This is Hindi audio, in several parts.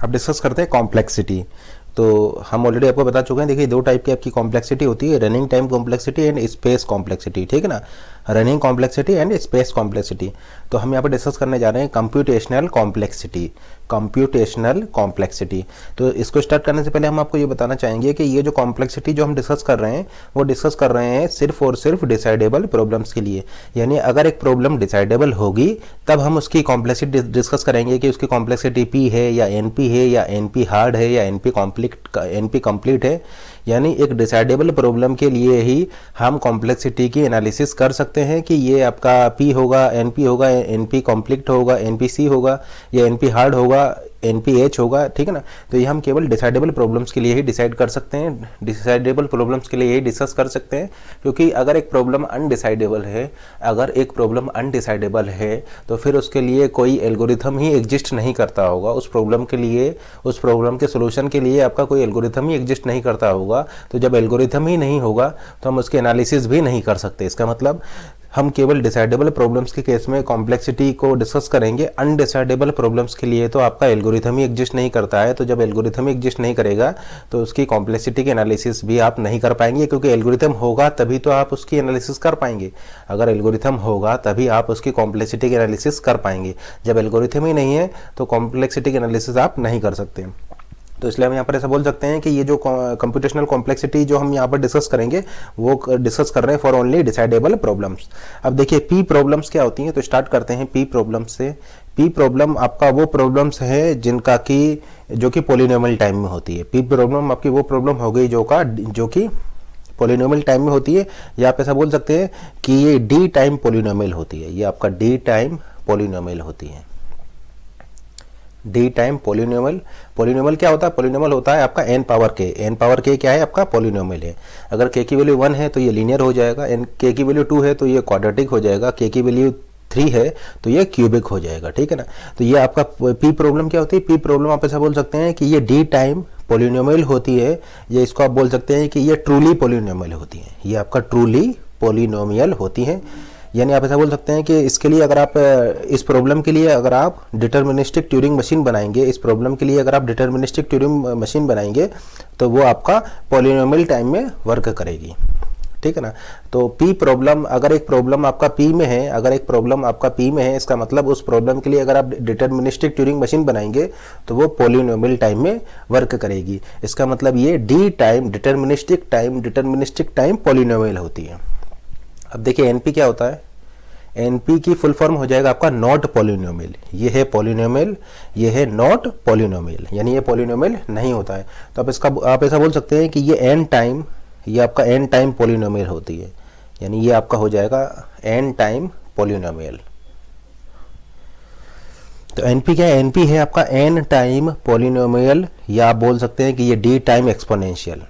अब डिस्कस करते हैं कॉम्प्लेक्सिटी। तो हम ऑलरेडी आपको बता चुके हैं, देखिए दो टाइप की आपकी कॉम्प्लेक्सिटी होती है, running time complexity and space complexity, ठीक है ना। Running complexity and space complexity. तो हम यहाँ पर डिस्कस करने जा रहे हैं कंप्यूटेशनल कॉम्प्लेक्सिटी। कंप्यूटेशनल कॉम्प्लेक्सिटी, तो इसको स्टार्ट करने से पहले हम आपको ये बताना चाहेंगे कि ये जो कॉम्प्लेक्सिटी जो हम डिस्कस कर रहे हैं वो डिस्कस कर रहे हैं सिर्फ और सिर्फ डिसाइडेबल प्रॉब्लम्स के लिए। यानी अगर एक प्रॉब्लम डिसाइडेबल होगी तब हम उसकी कॉम्प्लेक्सिटी डिस्कस करेंगे कि उसकी कॉम्प्लेक्सिटी पी है या एनपी है या एनपी हार्ड है या एनपी कंप्लीट है। यानी एक डिसाइडेबल प्रॉब्लम के लिए ही हम कॉम्प्लेक्सिटी की एनालिसिस कर सकते हैं कि ये आपका पी होगा, एनपी होगा, एनपी कॉम्प्लीट होगा, एनपीसी होगा या एनपी हार्ड होगा, एनपीएच होगा, ठीक है ना। तो ये हम केवल डिसाइडेबल प्रॉब्लम्स के लिए ही डिसाइड कर सकते हैं, डिसाइडेबल प्रॉब्लम्स के लिए ही डिस्कस कर सकते हैं। क्योंकि अगर एक प्रॉब्लम अनडिसाइडेबल है, तो फिर उसके लिए कोई एल्गोरिथम ही एग्जिस्ट नहीं करता होगा। उस प्रॉब्लम के सोल्यूशन के लिए आपका कोई एल्गोरिथम ही एग्जिस्ट नहीं करता होगा। तो जब एल्गोरिथम ही नहीं होगा तो हम उसके एनालिसिस भी नहीं कर सकते। इसका मतलब हम केवल डिसाइडेबल प्रॉब्लम्स के केस में कॉम्प्लेक्सिटी को डिस्कस करेंगे। अनडिसाइडेबल प्रॉब्लम्स के लिए तो आपका एल्गोरिथम ही एग्जिस्ट नहीं करता है। तो जब एल्गोरिथम ही एग्जिस्ट नहीं करेगा तो उसकी कॉम्प्लेक्सिटी की एनालिसिस भी आप नहीं कर पाएंगे, क्योंकि एल्गोरिथम होगा तभी तो आप उसकी एनालिसिस कर पाएंगे। अगर एल्गोरिथम होगा तभी आप उसकी कॉम्प्लेक्सिटी की एनालिसिस कर पाएंगे। जब एल्गोरिथम ही नहीं है तो कॉम्प्लेक्सिटी की एनालिसिस आप नहीं कर सकते। तो इसलिए हम यहाँ पर ऐसा बोल सकते हैं कि ये जो कंप्यूटेशनल कॉम्प्लेक्सिटी जो हम यहाँ पर डिस्कस करेंगे वो डिस्कस कर रहे हैं फॉर ओनली डिसाइडेबल प्रॉब्लम्स। अब देखिए पी प्रॉब्लम्स क्या होती हैं, तो स्टार्ट करते हैं पी प्रॉब्लम्स से। पी प्रॉब्लम आपका वो प्रॉब्लम्स है जिनका कि जो कि पॉलिनोमियल टाइम में होती है। पी प्रॉब्लम आपकी वो प्रॉब्लम हो गई जो कि पॉलिनोमियल टाइम में होती है, या आप ऐसा बोल सकते हैं कि ये डी टाइम पॉलिनोमियल होती है। ये आपका डी टाइम पॉलिनोमियल होती है। डी टाइम पॉलिनोमियल क्या होता है? पॉलिनोमियल होता है आपका एन पावर के। एन पावर के क्या है? आपका पॉलिनोमियल है। अगर के की वैल्यू 1 है तो ये लीनियर हो जाएगा, एन के की वैल्यू 2 है तो ये क्वाड्रेटिक हो जाएगा, के की वैल्यू 3 है तो ये क्यूबिक हो जाएगा, ठीक है ना। तो ये आपका पी प्रॉब्लम क्या होती है? पी प्रॉब्लम आप ऐसा बोल सकते हैं कि ये डी टाइम पॉलिनोमियल होती है, या इसको आप बोल सकते हैं कि ये ट्रूली पॉलिनोमियल होती है। ये आपका ट्रूली पॉलिनोमियल होती है। यानी आप ऐसा बोल सकते हैं कि इसके लिए अगर आप इस प्रॉब्लम के लिए अगर आप डिटर्मिनिस्टिक ट्यूरिंग मशीन बनाएंगे, इस प्रॉब्लम के लिए अगर आप डिटर्मिनिस्टिक ट्यूरिंग मशीन बनाएंगे तो वो आपका पॉलिनोमियल टाइम में वर्क करेगी, ठीक है ना। तो पी प्रॉब्लम, अगर एक प्रॉब्लम आपका पी में है, इसका मतलब उस प्रॉब्लम के लिए अगर आप डिटर्मिनिस्टिक ट्यूरिंग मशीन बनाएंगे तो वो पॉलिनोमियल टाइम में वर्क करेगी। इसका मतलब ये D time deterministic time polynomial होती है। अब देखिए एनपी क्या होता है? एनपी की फुल फॉर्म हो जाएगा आपका नॉट पॉलिनोमियल। ये है पॉलिनोमियल, ये है नॉट पॉलिनोमियल, यानी ये पॉलिनोमियल नहीं होता है। तो आप ऐसा बोल सकते हैं कि ये एन टाइम, ये आपका एन टाइम पॉलिनोमियल होती है। यानी ये आपका हो जाएगा एन टाइम पॉलिनोमियल। तो एनपी क्या है? एनपी है आपका एन टाइम पॉलिनोमियल, या आप बोल सकते हैं कि ये D time exponential.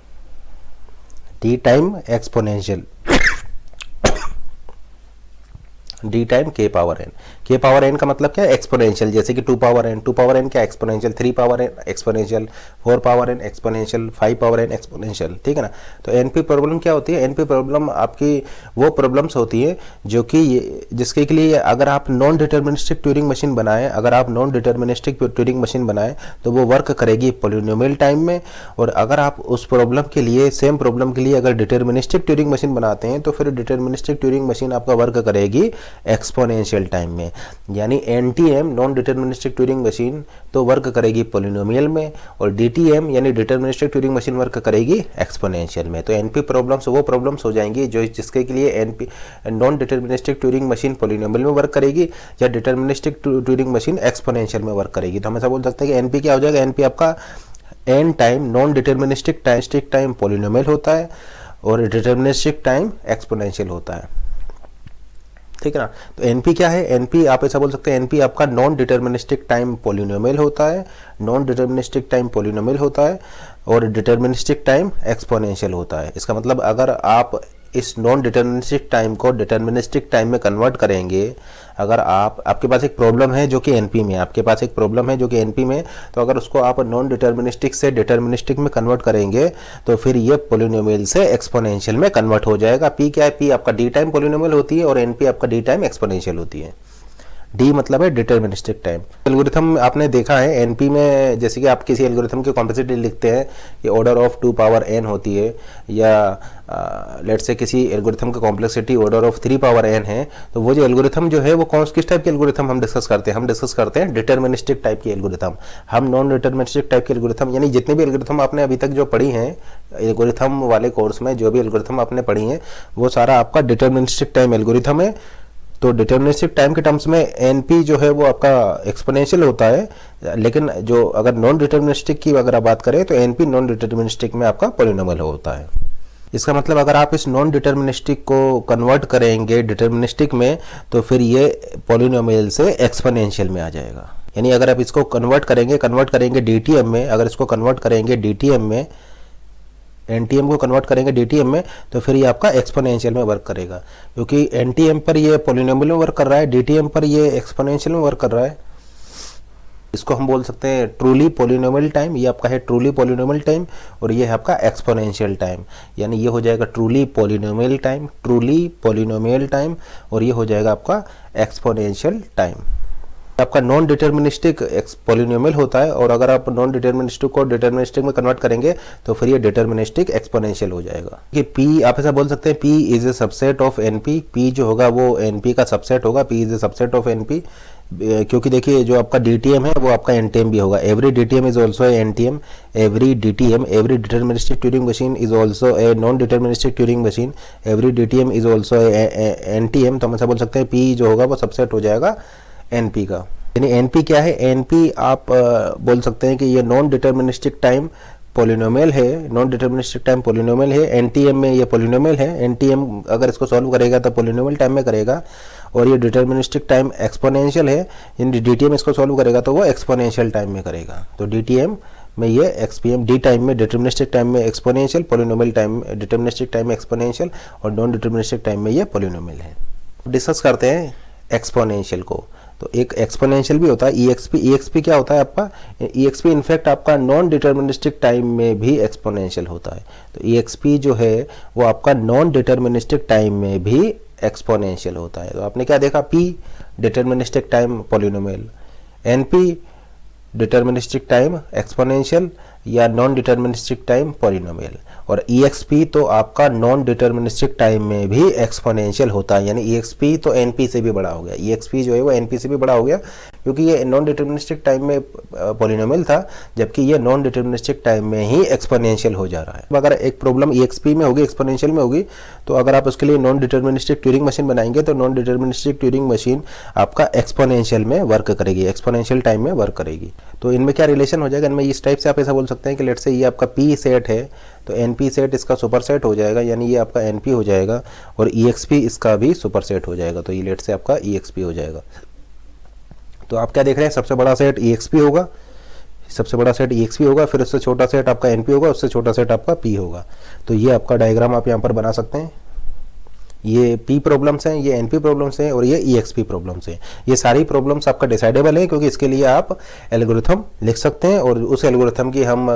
D time के पावर एन। के पावर एन का मतलब क्या है? एक्सपोनेंशियल। जैसे कि 2 पावर एन क्या exponential, 3 power N exponential, 4 power N exponential, 5 power N exponential, ठीक है ना। तो एनपी प्रॉब्लम क्या होती है? एनपी प्रॉब्लम आपकी वो प्रॉब्लम्स होती है जो कि जिसके के लिए अगर आप नॉन डिटर्मिनिस्टिक ट्यूरिंग मशीन बनाएं तो वो वर्क करेगी पॉलिनोमियल टाइम में। और अगर आप उस प्रॉब्लम के लिए, सेम प्रॉब्लम के लिए अगर डिटर्मिनिस्टिक ट्यूरिंग मशीन बनाते हैं तो फिर डिटर्मिनिस्टिक ट्यूरिंग मशीन आपका वर्क करेगी एक्सपोनेंशियल टाइम में। यानी NTM non deterministic Turing machine तो वर्क करेगी पॉलिनोमियल में, और डीटीएम यानी डिटर्मिनिस्टिक ट्यूरिंग मशीन वर्क करेगी एक्सपोनेंशियल में। तो एनपी प्रॉब्लम्स वो प्रॉब्लम्स हो जाएंगी जो जिसके के लिए NP non deterministic Turing machine polynomial में वर्क करेगी या डिटर्मिनिस्टिक ट्यूरिंग मशीन एक्सपोनेंशियल में वर्क करेगी। तो हम ऐसा बोल सकते हैं कि एनपी क्या हो जाएगा? एनपी आपका N time non deterministic time polynomial होता है और डिटर्मिनिस्टिक टाइम एक्सपोनेंशियल होता है, ठीक है ना। तो एनपी क्या है? एनपी आप ऐसा बोल सकते हैं, एनपी आपका नॉन डिटर्मिनिस्टिक टाइम पॉलिनोमियल होता है और डिटर्मिनिस्टिक टाइम एक्सपोनेंशियल होता है। इसका मतलब अगर आप इस नॉन डिटर्मिनिस्टिक टाइम को डिटर्मिनिस्टिक टाइम में कन्वर्ट करेंगे, अगर आपके पास एक प्रॉब्लम है जो कि एनपी में है, तो अगर उसको आप नॉन डिटर्मिनिस्टिक से डिटर्मिनिस्टिक में कन्वर्ट करेंगे तो फिर ये पॉलिनोमियल से एक्सपोनेंशियल में कन्वर्ट हो जाएगा। पी क्या है? पी आपका डी टाइम पॉलिनोमियल होती है और एनपी आपका डी टाइम एक्सपोनेंशियल होती है। डी मतलब है डिटर्मिनिस्टिक टाइम। एल्गोरिथम आपने देखा है एनपी में, जैसे कि आप किसी एल्गोरिथम की कॉम्प्लेक्सिटी लिखते हैं कि ऑर्डर ऑफ 2 पावर n होती है, या लेट से किसी एल्गोरिथम की complexity order of 3 power n है, तो वो जो एल्गोरिथम जो है वो किस टाइप के एल्गोरिथम हम डिस्कस करते हैं? हम डिस्कस करते हैं डिटर्मिनिस्टिक टाइप की एल्गोरिथम। हम नॉन डिटर्मिनिस्टिक टाइप की एल्गोरिथम, यानी जितने भी एल्गोरिथम आपने अभी तक जो पढ़ी हैं एल्गोरिथम वाले कोर्स में, जो भी एल्गोरिथम आपने पढ़ी हैं वो सारा आपका डिटर्मिनिस्टिक टाइम एल्गोरिथम है। तो डिटर्मिनिस्टिक टाइम के टर्म्स में एनपी जो है वो आपका एक्सपोनेंशियल होता है, लेकिन जो अगर नॉन डिटर्मिनिस्टिक की अगर आप बात करें तो एनपी नॉन डिटर्मिनिस्टिक में आपका पॉलिनोमियल होता है। इसका मतलब अगर आप इस नॉन डिटर्मिनिस्टिक को कन्वर्ट करेंगे डिटर्मिनिस्टिक में तो फिर ये पॉलिनोमियल से एक्सपोनेंशियल में आ जाएगा। यानी अगर आप इसको कन्वर्ट करेंगे डीटीएम में, अगर इसको कन्वर्ट करेंगे डीटीएम में, एनटीएम को कन्वर्ट करेंगे डीटीएम में, तो फिर ये आपका एक्सपोनेंशियल में वर्क करेगा, क्योंकि एनटीएम पर ये पॉलिनोमियल में वर्क कर रहा है, डीटीएम पर ये एक्सपोनेंशियल में वर्क कर रहा है। इसको हम बोल सकते हैं ट्रूली पॉलिनोमियल टाइम। ये आपका है ट्रूली पॉलिनोमियल टाइम और ये है आपका एक्सपोनेंशियल टाइम। यानी ये हो जाएगा ट्रूली पॉलिनोमियल टाइम और ये हो जाएगा आपका एक्सपोनेंशियल टाइम। आपका नॉन डिटर्मिनिस्टिक पॉलिनोमियल होता है, और अगर आप नॉन डिटर्मिनिस्टिक को डिटर्मिनिस्टिक में कन्वर्ट करेंगे तो फिर ये डिटर्मिनिस्टिक एक्सपोनेंशियल हो जाएगा। कि P आप ऐसा बोल सकते हैं P is A subset of NP। P जो होगा वो NP का सबसेट होगा, P is A subset of NP, क्योंकि देखिए जो आपका DTM है वो आपका NTM भी होगा। Every DTM is also a NTM, every deterministic Turing machine is also a non deterministic Turing machine, every DTM is also a NTM। तो हम ऐसा बोल सकते हैं P जो होगा वो सबसेट हो जाएगा एनपी का। यानी एनपी क्या है? एनपी आप बोल सकते हैं कि ये नॉन डिटर्मिनिस्टिक टाइम पॉलिनोमियल है, नॉन डिटर्मिनिस्टिक टाइम पॉलिनोमियल है। एनटीएम में ये पॉलिनोमियल है, एनटीएम अगर इसको सॉल्व करेगा तो पॉलिनोमियल टाइम में करेगा, और ये डिटर्मिनिस्टिक टाइम एक्सपोनेंशियल है, यानी डीटीएम इसको सॉल्व करेगा तो वो एक्सपोनेंशियल टाइम में करेगा। तो डीटीएम में ये एक्सपीएम, डी टाइम में डिटर्मिनिस्टिक टाइम में exponential, polynomial time deterministic time में एक्सपोनेंशियल, और नॉन डिटर्मिनिस्टिक टाइम में ये पॉलिनोमियल है। डिस्कस करते हैं एक्सपोनेंशियल को। तो एक एक्सपोनेंशियल भी होता है EXP। EXP क्या होता है आपका? EXP इनफैक्ट आपका नॉन डिटर्मिनिस्टिक टाइम में भी एक्सपोनेंशियल होता है। तो EXP जो है वो आपका नॉन डिटर्मिनिस्टिक टाइम में भी एक्सपोनेंशियल होता है। तो आपने क्या देखा? P deterministic time polynomial, NP deterministic time exponential या नॉन डिटर्मिनिस्टिक टाइम पॉलिनोमियल, और EXP तो आपका नॉन डिटर्मिनिस्टिक टाइम में भी एक्सपोनेंशियल होता है। यानी EXP तो NP से भी बड़ा हो गया, EXP जो है वो NP से भी बड़ा हो गया, क्योंकि ये नॉन डिटर्मिनिस्टिक टाइम में पॉलिनोमियल था, जबकि ये नॉन डिटर्मिनिस्टिक टाइम में ही एक्सपोनेंशियल हो जा रहा है। अगर एक प्रॉब्लम EXP में होगी, एक्सपोनेंशियल में होगी, तो अगर आप उसके लिए नॉन डिटर्मिनिस्टिक ट्यूरिंग मशीन बनाएंगे तो नॉन डिटर्मिनिस्टिक ट्यूरिंग मशीन आपका एक्सपोनेंशियल में वर्क करेगी, एक्सपोनेंशियल टाइम में वर्क करेगी। तो इनमें क्या रिलेशन हो जाएगा? इनमें इस टाइप से आप ऐसा बोल सकते हैं कि लेट से ये आपका P सेट है तो NP सेट इसका सुपर सेट हो जाएगा, यानी ये आपका NP हो जाएगा, और EXP इसका भी सुपर सेट हो जाएगा, तो ये लेट से आपका EXP हो जाएगा। तो आप क्या देख रहे हैं? सबसे बड़ा सेट EXP होगा, सबसे बड़ा सेट EXP होगा, फिर उससे छोटा सेट आपका NP होगा, उससे छोटा सेट आपका P होगा। तो ये आपका डायग्राम आप यहाँ पर बना सकते हैं। ये P प्रॉब्लम्स हैं, ये NP प्रॉब्लम्स हैं, और ये EXP प्रॉब्लम्स हैं। ये सारी प्रॉब्लम्स आपका डिसाइडेबल है, क्योंकि इसके लिए आप एल्गोरिथम लिख सकते हैं, और उस एल्गोरिथम की हम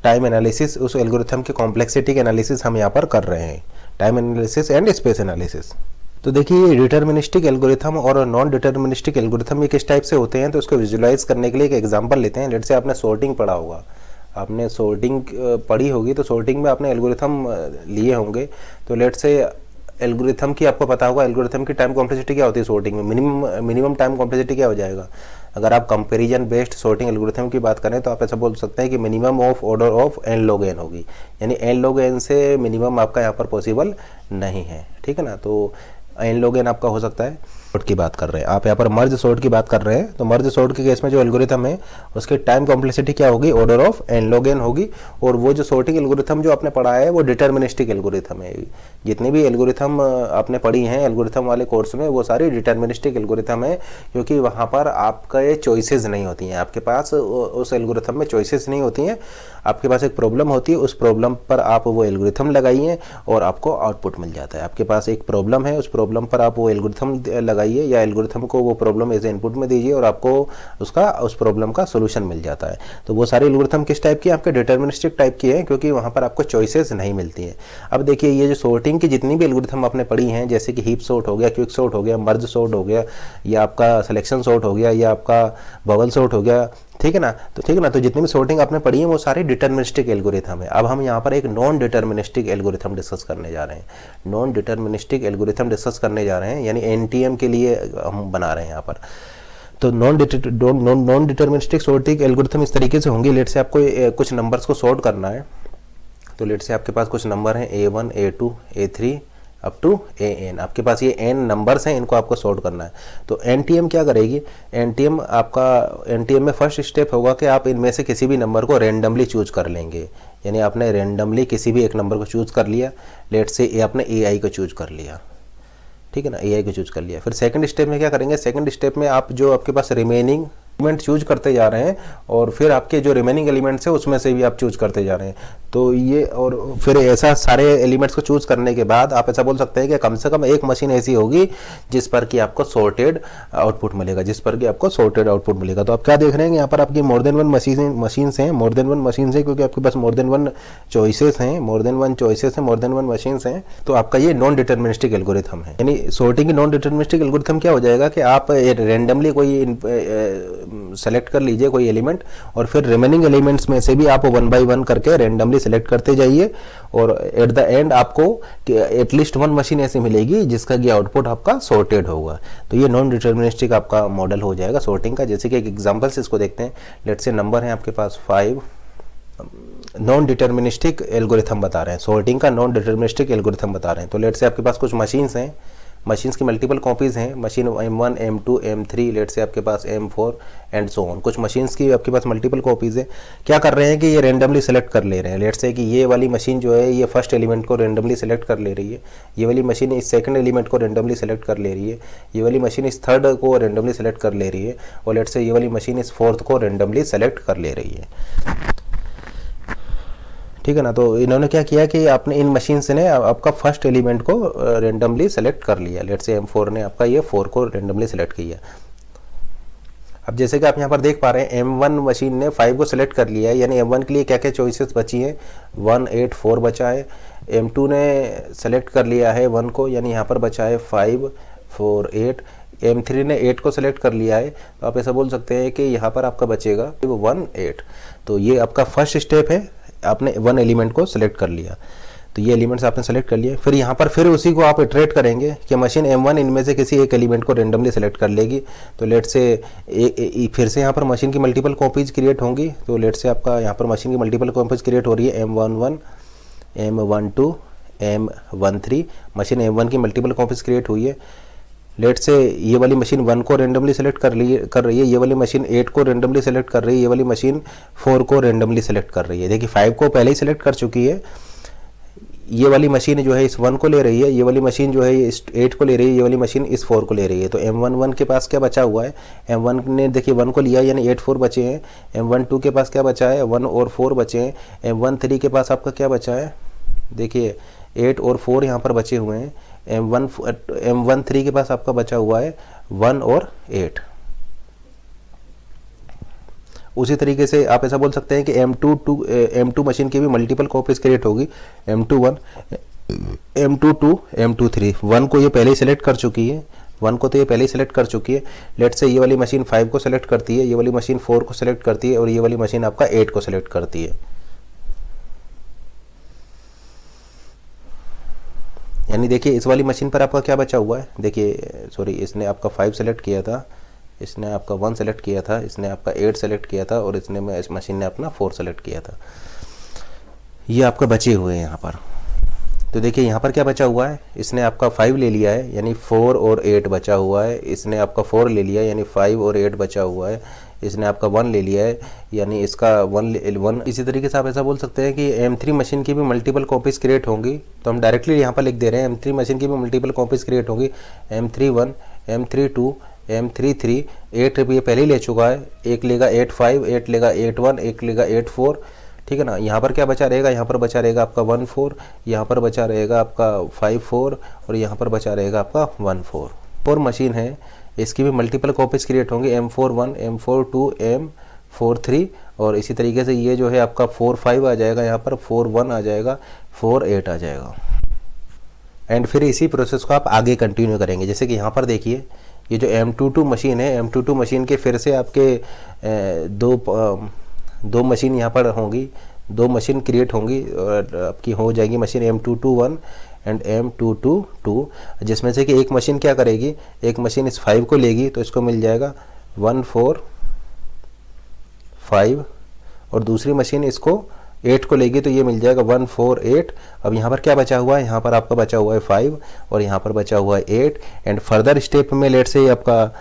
टाइम एनालिसिस, उस एल्गोरिथम की कॉम्प्लेक्सिटी के एनालिसिस हम यहाँ पर कर रहे हैं, time analysis and space analysis. तो देखिए डिटर्मिनिस्टिक एल्गोरिथम और नॉन डिटर्मिनिस्टिक एल्गोरिथम ये किस टाइप से होते हैं, तो उसको विजुलाइज करने के लिए एक एग्जांपल लेते हैं। लेट से आपने सॉर्टिंग पढ़ा होगा, आपने सॉर्टिंग पढ़ी होगी, तो सॉर्टिंग में आपने एल्गोरिथम लिए होंगे। तो लेट से एल्गोरिथम की आपको पता होगा एल्गोरिथम की टाइम कॉम्प्लेक्सिटी क्या होती है सॉर्टिंग में, मिनिमम टाइम कॉम्प्लेक्सिटी क्या हो जाएगा? अगर आप कंपैरिजन बेस्ड सॉर्टिंग एल्गोरिथम की बात करें तो आप ऐसा बोल सकते हैं कि minimum of order of n log n होगी, यानी n log n से मिनिमम आपका यहाँ पर पॉसिबल नहीं है, ठीक है ना। तो n log n आपका हो सकता है। सॉर्ट की बात कर रहे हैं आप, यहाँ पर मर्ज सॉर्ट की बात कर रहे हैं, तो मर्ज सॉर्ट के केस में जो एल्गोरिथम है उसकी टाइम कॉम्प्लेक्सिटी क्या होगी? Order of n log n होगी। और वो जो सॉर्टिंग एल्गोरिथम जो आपने पढ़ा है वो डिटर्मिनिस्टिक एल्गोरिथम है। जितनी भी एल्गोरिथम आपने पढ़ी हैं एल्गोरिथम वाले कोर्स में वो सारी डिटर्मिनिस्टिक एल्गोरिथम है, क्योंकि वहाँ पर आपका चॉइसेस नहीं होती हैं, आपके पास उस एल्गोरिथम में चॉइसेस नहीं होती हैं। आपके पास एक प्रॉब्लम होती है, उस प्रॉब्लम पर आप वो एल्गोरिथम लगाइए और आपको आउटपुट मिल जाता है। आपके पास एक प्रॉब्लम है, उस प्रॉब्लम पर आप वो एल्गोरिथम लगाइए लगाइए या एल्गोरिथम को वो प्रॉब्लम एज ए इनपुट में दीजिए और आपको उसका उस प्रॉब्लम का सोल्यूशन मिल जाता है। तो वो सारे एल्गोरिथम किस टाइप की, आपके डिटर्मिनिस्टिक टाइप की है, क्योंकि वहाँ पर आपको चॉइसेस नहीं मिलती हैं। अब देखिए ये जो सॉर्टिंग की जितनी भी एल्गोरिथम आपने पढ़ी हैं, जैसे कि हीप सॉर्ट हो गया, क्विक सॉर्ट हो गया, मर्ज सॉर्ट हो गया, या आपका सिलेक्शन सॉर्ट हो गया, या आपका बबल सॉर्ट हो गया, ठीक है ना। तो जितनी भी सॉर्टिंग आपने पढ़ी है वो सारी डिटर्मिनिस्टिक एल्गोरिथम है। अब हम यहाँ पर एक नॉन डिटर्मिनिस्टिक एल्गोरिथम डिस्कस करने जा रहे हैं। नॉन डिटर्मिनिस्टिक एल्गोरिथम डिस्कस करने जा रहे हैं, यानी एनटीएम के लिए हम बना रहे हैं यहाँ पर। तो नॉन डिटर्मिनिस्टिक सॉर्टिंग एल्गोरिथम इस तरीके से होंगे। लेट से आपको कुछ नंबर्स को सॉर्ट करना है, तो लेट से आपके पास कुछ नंबर हैं A1 A2 A3 up to AN, आपके पास ये n नंबर्स हैं, इनको आपको सॉर्ट करना है। तो NTM क्या करेगी, NTM में फर्स्ट स्टेप होगा कि आप इनमें से किसी भी नंबर को रेंडमली चूज कर लेंगे, यानी आपने रेंडमली किसी भी एक नंबर को चूज कर लिया। लेट से आपने AI को चूज कर लिया, ठीक है ना, AI को चूज कर लिया। फिर सेकंड स्टेप में क्या करेंगे, सेकंड स्टेप में आप जो आपके पास रिमेनिंग एलिमेंट चूज करते जा रहे हैं और फिर आपके जो रिमेनिंग एलिमेंट्स है उसमें से भी आप चूज करते जा रहे हैं। तो ये, और फिर ऐसा सारे एलिमेंट्स को चूज करने के बाद आप ऐसा बोल सकते हैं कि कम से कम एक मशीन ऐसी होगी जिस पर कि आपको सॉर्टेड आउटपुट मिलेगा, तो आप क्या देख रहे हैं यहाँ पर आपकी मोर देन वन मशीन्स हैं, क्योंकि आपके पास मोर देन वन चॉइसेस हैं, मोर देन वन मशीन्स हैं। तो आपका ये नॉन डिटर्मिनिस्टिक एल्गोरिथम है। यानी सॉर्टिंग की नॉन डिटर्मिनिस्टिक एल्गोरिथम क्या हो जाएगा कि आप रेंडमली कोई सेलेक्ट कर लीजिए कोई एलिमेंट, और फिर रिमेनिंग एलिमेंट्स में से भी आप 1 by 1 करके रेंडमली सेलेक्ट करते जाइए, और एट द एंड आपको एटलीस्ट वन मशीन ऐसी मिलेगी जिसका कि आउटपुट आपका सॉर्टेड होगा। तो ये नॉन डिटर्मिनिस्टिक आपका मॉडल हो जाएगा सॉर्टिंग का। जैसे कि एक एग्जांपल से इसको देखते हैं। लेट्स से नंबर है आपके पास 5, नॉन डिटर्मिनिस्टिक एल्गोरिथम बता रहे हैं, सॉर्टिंग का नॉन डिटर्मिनिस्टिक एल्गोरिथम बता रहे हैं। तो लेट्स से आपके पास कुछ मशीन्स हैं, मशीन्स की मल्टीपल कॉपीज़ हैं, machine M1 M2 M3, let's say आपके पास M4 एंड सो ऑन। कुछ मशीन्स की आपके पास मल्टीपल कॉपीज़ है। क्या कर रहे हैं कि ये रेंडमली सेलेक्ट कर ले रहे हैं। लेट से कि ये वाली मशीन जो है ये फर्स्ट एलिमेंट को रेंडमली सेलेक्ट कर ले रही है, ये वाली मशीन इस सेकंड एलिमेंट को रेंडमली सेलेक्ट कर ले रही है, ये वाली मशीन इस थर्ड को रेंडमली सेलेक्ट कर ले रही है, और लेट से ये वाली मशीन इस फोर्थ को रेंडमली सेलेक्ट कर ले रही है, ठीक है ना। तो इन्होंने क्या किया कि आपने इन मशीन से ने आपका फर्स्ट एलिमेंट को रेंडमली सेलेक्ट कर लिया। लेट्स से M4 ने आपका ये 4 को रेंडमली सेलेक्ट किया। अब जैसे कि आप यहाँ पर देख पा रहे हैं M1 मशीन ने 5 को सिलेक्ट कर लिया है, यानी M1 के लिए क्या क्या चॉइसेस बची हैं, 1 8 4 बचा है। M2 ने सेलेक्ट कर लिया है 1 को, यानी यहाँ पर बचा है 5 4 8। M3 ने 8 को सिलेक्ट कर लिया है, तो आप ऐसा बोल सकते हैं कि यहाँ पर आपका बचेगा 1 8। तो ये आपका फर्स्ट स्टेप है, आपने 1 एलिमेंट को सिलेक्ट कर लिया। तो ये एलिमेंट्स आपने सेलेक्ट कर लिए। फिर यहाँ पर फिर उसी को आप इटरेट करेंगे कि मशीन M1 इनमें से किसी एक एलिमेंट को रेंडमली सेलेक्ट कर लेगी। तो लेट से फिर से यहाँ पर मशीन की मल्टीपल कॉपीज क्रिएट होंगी। तो लेट से आपका यहाँ पर मशीन की मल्टीपल कॉपीज क्रिएट हो रही है, M11 M12 M13। Machine M1 की मल्टीपल कॉपीज क्रिएट हुई है। लेट से ये वाली मशीन 1 को रेंडमली सेलेक्ट कर रही है, ये वाली मशीन 8 को रेंडमली सेलेक्ट कर रही है, ये वाली मशीन 4 को रेंडमली सेलेक्ट कर रही है। देखिए 5 को पहले ही सेलेक्ट कर चुकी है, ये वाली मशीन जो है इस 1 को ले रही है, ये वाली मशीन जो है इस 8 को ले रही है, ये वाली मशीन इस 4 को ले रही है। तो M11 के पास क्या बचा हुआ है, M1 ने देखिए 1 को लिया यानी 8 4 बचे हैं। M12 के पास क्या बचा है, 1 और 4 बचे हैं। M13 के पास आपका क्या बचा है, देखिए 8 और 4 यहाँ पर बचे हुए हैं। M13 के पास आपका बचा हुआ है 1 और 8। उसी तरीके से आप ऐसा बोल सकते हैं कि M2 मशीन की भी मल्टीपल कॉपीज क्रिएट होगी, M21 M22 M23। 1 को ये पहले ही सिलेक्ट कर चुकी है, 1 को तो ये पहले ही सिलेक्ट कर चुकी है। लेट से ये वाली मशीन 5 को सिलेक्ट करती है, ये वाली मशीन 4 को सिलेक्ट करती है, और ये वाली मशीन आपका 8 को सिलेक्ट करती है। यानी देखिए इस वाली मशीन पर आपका क्या बचा हुआ है, देखिए सॉरी, इसने आपका 5 सेलेक्ट किया था, इसने आपका 1 सेलेक्ट किया था, इसने आपका 8 सेलेक्ट किया था, और इस मशीन ने अपना 4 सेलेक्ट किया था। ये आपका बचे हुए हैं यहाँ पर। तो देखिए यहाँ पर क्या बचा हुआ है, इसने आपका 5 ले लिया है यानी 4 और 8 बचा हुआ है, इसने आपका 4 ले लिया यानी 5 और 8 बचा हुआ है, इसने आपका 1 ले लिया है यानी इसका 1। इसी तरीके से आप ऐसा बोल सकते हैं कि M3 मशीन की भी मल्टीपल कॉपीज क्रिएट होंगी। तो हम डायरेक्टली यहाँ पर लिख दे रहे हैं M3 मशीन की भी मल्टीपल कॉपीज क्रिएट होंगी, M31 M32 M33। 8 ये पहले ही ले चुका है, एक लेगा 85, 8 लेगा 81, एक लेगा 84, ठीक है ना। यहाँ पर क्या बचा रहेगा, यहाँ पर बचा रहेगा आपका 14, यहाँ पर बचा रहेगा आपका 54, और यहाँ पर बचा रहेगा आपका 14। 4 मशीन है, इसकी भी मल्टीपल कॉपीज क्रिएट होंगी, M41, M42, M43 और इसी तरीके से ये जो है आपका 45 आ जाएगा, यहाँ पर 41 आ जाएगा, 48 आ जाएगा। एंड फिर इसी प्रोसेस को आप आगे कंटिन्यू करेंगे। जैसे कि यहाँ पर देखिए ये जो M22 मशीन है, M22 मशीन के फिर से आपके दो मशीन यहाँ पर होंगी, 2 मशीन क्रिएट होंगी और आपकी हो जाएगी मशीन M221 एंड M222, जिसमें से कि एक मशीन क्या करेगी, एक मशीन इस 5 को लेगी तो इसको मिल जाएगा 145 और दूसरी मशीन इसको 8 को लेगी तो ये मिल जाएगा 148। अब यहाँ पर क्या बचा हुआ है, यहाँ पर आपका बचा हुआ है 5 और यहाँ पर बचा हुआ है 8 एंड फर्दर स्टेप में लेट से आपका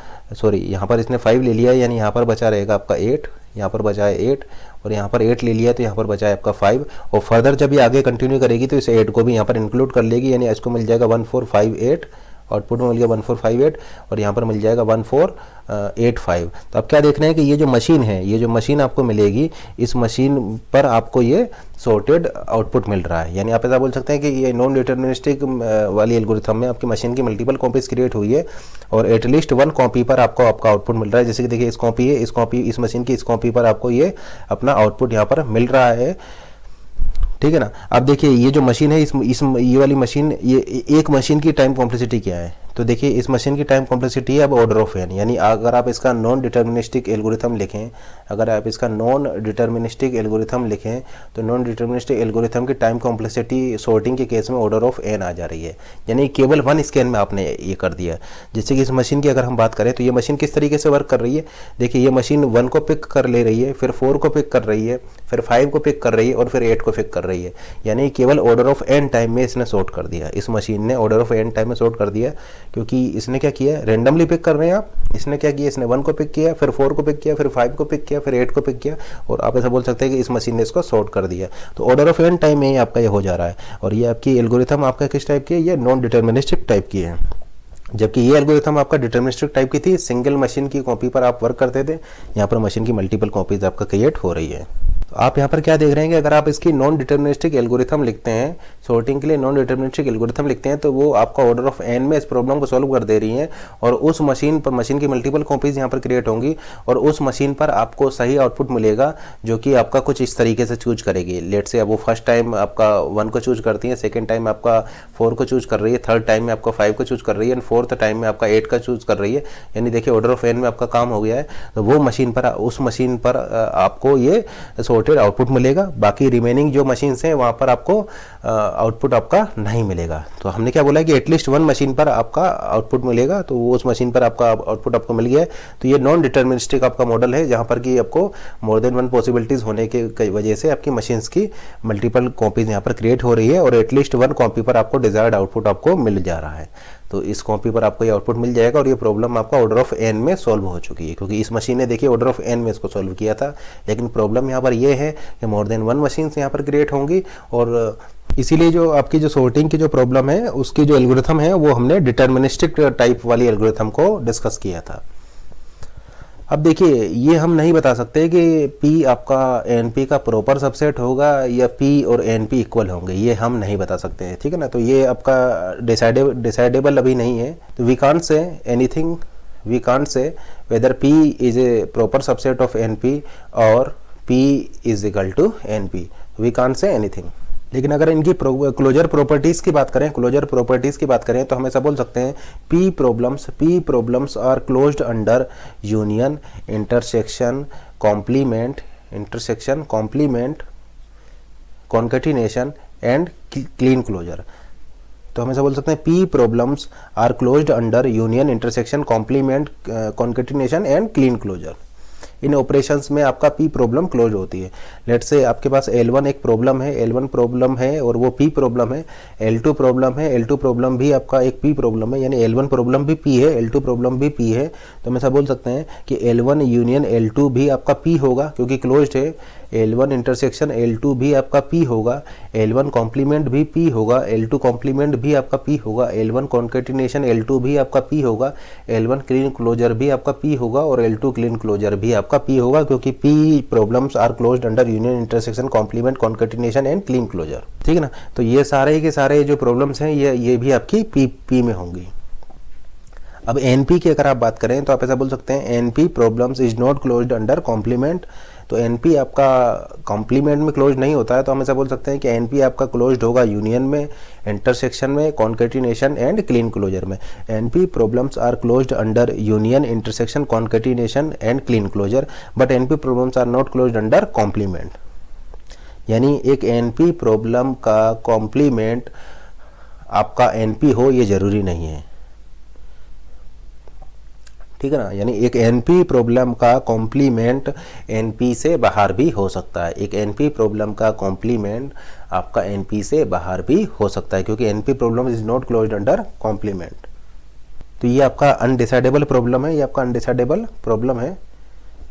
यहाँ पर इसने 5 ले लिया है, यानी यहाँ पर बचा रहेगा आपका 8, यहाँ पर बचा है 8 और यहाँ पर 8 ले लिया तो यहाँ पर बचा है आपका 5 और फर्दर जब ये आगे कंटिन्यू करेगी तो इस 8 को भी यहाँ पर इंक्लूड कर लेगी, यानी इसको मिल जाएगा 1458, आउटपुट में मिल गया 1458 और यहाँ पर मिल जाएगा 1485। तो अब क्या देखना है कि ये जो मशीन है, ये जो मशीन आपको मिलेगी, इस मशीन पर आपको ये सॉर्टेड आउटपुट मिल रहा है। यानी आप ऐसा बोल सकते हैं कि ये नॉन डिटर्मिनिस्टिक वाली एल्गोरिथम में आपकी मशीन की मल्टीपल कॉपीज क्रिएट हुई है और एटलीस्ट 1 कॉपी पर आपको आपका आउटपुट मिल रहा है। जैसे कि देखिए इस कॉपी है, इस मशीन की इस कॉपी पर आपको ये अपना आउटपुट यहाँ पर मिल रहा है, ठीक है ना। अब देखिए ये जो मशीन है, ये वाली मशीन, ये एक मशीन की टाइम कॉम्प्लेक्सिटी क्या है, तो देखिए इस मशीन की टाइम कॉम्प्लेक्सिटी है अब ऑर्डर ऑफ n, यानी अगर आप इसका नॉन डिटर्मिनिस्टिक एल्गोरिथम लिखें, अगर आप इसका नॉन डिटर्मिनिस्टिक एल्गोरिथम लिखें तो नॉन डिटर्मिनिस्टिक एल्गोरिथम की टाइम कॉम्प्लेक्सिटी सॉर्टिंग के केस में ऑर्डर ऑफ n आ जा रही है, यानी केवल 1 स्कैन में आपने ये कर दिया। जैसे कि इस मशीन की अगर हम बात करें तो ये मशीन किस तरीके से वर्क कर रही है, देखिए ये मशीन 1 को पिक कर ले रही है, फिर 4 को पिक कर रही है, फिर 5 को पिक कर रही है और फिर 8 को पिक कर रही है, यानी केवल ऑर्डर ऑफ n टाइम में इसने सॉर्ट कर दिया। इस मशीन ने ऑर्डर ऑफ n टाइम में सॉर्ट कर दिया क्योंकि इसने क्या किया, रैंडमली पिक कर रहे हैं आप, इसने क्या किया, इसने 1 को पिक किया, फिर 4 को पिक किया, फिर 5 को पिक किया, फिर 8 को पिक किया और आप ऐसा बोल सकते हैं कि इस मशीन ने इसको सॉर्ट कर दिया। तो ऑर्डर ऑफ n टाइम में ही आपका ये हो जा रहा है और ये आपकी एल्गोरिथम आपका किस टाइप की है, ये नॉन डिटर्मिनिस्टिक टाइप की है, जबकि ये एल्गोरिथम आपका डिटर्मिनिस्टिक टाइप की थी, सिंगल मशीन की कॉपी पर आप वर्क करते थे, यहाँ पर मशीन की मल्टीपल कॉपीज आपका क्रिएट हो रही है। तो आप यहाँ पर क्या देख रहे हैं कि अगर आप इसकी नॉन डिटर्मिनिस्टिक एल्गोरिथम लिखते हैं, सॉर्टिंग के लिए नॉन डिटर्मिनिस्टिक एल्गोरिथम लिखते हैं, तो वो आपका ऑर्डर ऑफ n में इस प्रॉब्लम को सॉल्व कर दे रही है और उस मशीन पर मशीन की मल्टीपल कॉपीज यहाँ पर क्रिएट होंगी और उस मशीन पर आपको सही आउटपुट मिलेगा जो कि आपका कुछ इस तरीके से चूज करेगी। लेट से अब वो फर्स्ट टाइम आपका 1 को चूज करती है, सेकेंड टाइम आपका 4 को चूज कर रही है, थर्ड टाइम में आपका 5 को चूज कर रही है एंड फोर्थ टाइम में आपका 8 का चूज कर रही है, यानी देखिए ऑर्डर ऑफ n में आपका काम हो गया है। तो वो मशीन पर, उस मशीन पर आपको ये सॉर्टेड आउटपुट मिलेगा, बाकी रिमेनिंग जो मशीन्स हैं वहां पर आपको आउटपुट आपका नहीं मिलेगा। तो हमने क्या बोला कि एटलीस्ट 1 मशीन पर आपका आउटपुट मिलेगा, तो वो उस मशीन पर आपका आउटपुट आपको मिल गया है। तो ये नॉन डिटर्मिनिस्टिक आपका मॉडल है जहां पर कि आपको मोर देन 1 पॉसिबिलिटीज होने के वजह से आपकी मशीन्स की मल्टीपल कॉपीज यहाँ पर क्रिएट हो रही है और एटलीस्ट 1 कॉपी पर आपको डिजायर्ड आउटपुट आपको मिल जा रहा है। तो इस कॉपी पर आपको ये आउटपुट मिल जाएगा और ये प्रॉब्लम आपका ऑर्डर ऑफ n में सॉल्व हो चुकी है, क्योंकि इस मशीन ने देखिए ऑर्डर ऑफ n में इसको सॉल्व किया था, लेकिन प्रॉब्लम यहाँ पर ये है कि मोर देन 1 मशीन्स यहाँ पर क्रिएट होंगी और इसीलिए जो आपकी जो सॉर्टिंग की जो प्रॉब्लम है उसकी जो एल्गोरिथम है वो हमने डिटर्मिनिस्टिक टाइप वाली एल्गोरिथम को डिस्कस किया था। अब देखिए ये हम नहीं बता सकते कि P आपका NP का प्रॉपर सबसेट होगा या P और NP इक्वल होंगे, ये हम नहीं बता सकते हैं, ठीक है ना। तो ये आपका डिसाइडेबल अभी नहीं है। तो we can't say anything, we can't say whether P is a proper subset of NP और P is equal to NP, we can't say anything. लेकिन अगर इनकी क्लोजर प्रॉपर्टीज़ की बात करें तो हम ऐसा बोल सकते हैं P problems are closed under union intersection complement concatenation and Kleene closure. तो हम ऐसा बोल सकते हैं P problems are closed under union intersection complement concatenation and Kleene closure. इन ऑपरेशंस में आपका P प्रॉब्लम क्लोज होती है। लेट्स से आपके पास L1 एक प्रॉब्लम है, L1 प्रॉब्लम है और वो P प्रॉब्लम है, L2 प्रॉब्लम है, L2 प्रॉब्लम भी आपका एक P प्रॉब्लम है, यानी L1 प्रॉब्लम भी P है, L2 प्रॉब्लम भी P है। तो हम ऐसा बोल सकते हैं कि L1 यूनियन L2 भी आपका P होगा क्योंकि क्लोज्ड है, L1 इंटरसेक्शन L2 भी आपका P होगा, L1 कॉम्प्लीमेंट भी P होगा, L2 कॉम्प्लीमेंट भी आपका P होगा, L1 कॉन्केटिनेशन L2 भी आपका P होगा, L1 क्लीन क्लोजर भी आपका P होगा और L2 क्लीन क्लोजर भी आपका P होगा, क्योंकि P problems are closed under union intersection complement concatenation and Kleene closure, ठीक है ना। तो ये सारे के सारे जो प्रॉब्लम्स हैं ये भी आपकी P में होंगी। अब एनपी की अगर आप बात करें तो आप ऐसा बोल सकते हैं NP problems is not closed under complement. तो एनपी आपका कॉम्प्लीमेंट में क्लोज नहीं होता है, तो हम ऐसा बोल सकते हैं कि एनपी आपका क्लोज्ड होगा यूनियन में, इंटरसेक्शन में, कॉन्केटिनेशन एंड क्लीन क्लोजर में। NP problems are closed under union, intersection, concatenation and Kleene closure, but NP problems are not closed under complement. यानी एक एनपी प्रॉब्लम का कॉम्प्लीमेंट आपका एनपी हो ये जरूरी नहीं है, ठीक है ना। यानी एक एनपी प्रॉब्लम का कॉम्प्लीमेंट एनपी से बाहर भी हो सकता है। एक एनपी प्रॉब्लम का कॉम्प्लीमेंट आपका एनपी से बाहर भी हो सकता है, क्योंकि NP problem is not closed under complement. तो ये आपका अनडिसाइडेबल प्रॉब्लम है, ये आपका अनडिसाइडेबल प्रॉब्लम है।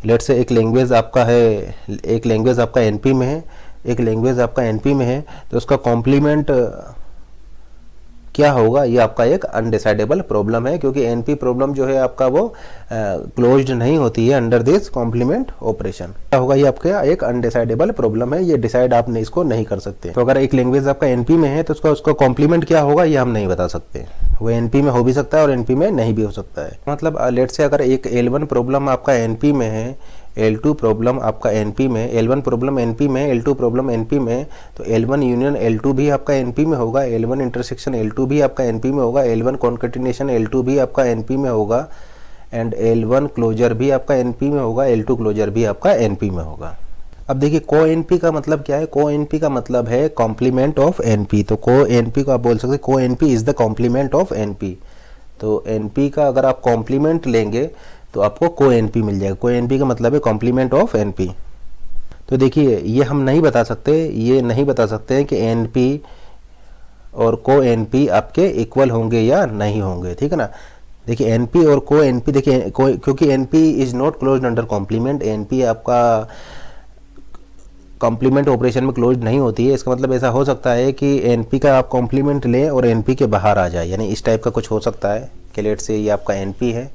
लेट्स से एक लैंग्वेज आपका है, एक लैंग्वेज आपका एनपी में है, एक लैंग्वेज आपका एनपी में है, तो उसका कॉम्प्लीमेंट क्या होगा, ये आपका एक अनडिसाइडेबल प्रॉब्लम है, क्योंकि एनपी प्रॉब्लम जो है आपका वो क्लोज्ड नहीं होती है अंडर दिस कॉम्प्लीमेंट ऑपरेशन। क्या होगा, ये आपका एक अनडिसाइडेबल प्रॉब्लम है, ये डिसाइड आप इसको नहीं कर सकते। तो अगर एक लैंग्वेज आपका एनपी में है तो उसका कॉम्प्लीमेंट क्या होगा ये हम नहीं बता सकते। वो एनपी में हो भी सकता है और एनपी में नहीं भी हो सकता है। मतलब लेट से अगर एक L1 प्रॉब्लम आपका एनपी में है, L2 प्रॉब्लम आपका एनपी में, L1 प्रॉब्लम एनपी में, L2 प्रॉब्लम एनपी में, तो L1 यूनियन L2 भी आपका एनपी में होगा, L1 इंटरसेक्शन L2 भी आपका एनपी में होगा, L1 कॉन्केटिनेशन L2 भी आपका एनपी में होगा, एंड L1 क्लोजर भी आपका एनपी में होगा, L2 क्लोजर भी आपका एनपी में होगा। अब देखिए को एनपी का मतलब क्या है, को एनपी का मतलब है कॉम्प्लीमेंट ऑफ एनपी। तो को एनपी को आप बोल सकते हैं co NP is the complement of NP. तो एनपी का अगर आप कॉम्प्लीमेंट लेंगे तो आपको को एनपी मिल जाएगा। को एनपी का मतलब है कॉम्प्लीमेंट ऑफ एनपी। तो देखिए ये हम नहीं बता सकते, ये नहीं बता सकते हैं कि एनपी और को एनपी आपके इक्वल होंगे या नहीं होंगे, ठीक है ना। देखिए एनपी और को एनपी, देखिए क्योंकि NP is not closed under complement, NP आपका कॉम्प्लीमेंट ऑपरेशन में क्लोज नहीं होती है। इसका मतलब ऐसा हो सकता है कि एनपी का आप कॉम्प्लीमेंट लें और एनपी के बाहर आ जाए, यानी इस टाइप का कुछ हो सकता है कि लेट से ये आपका एनपी है,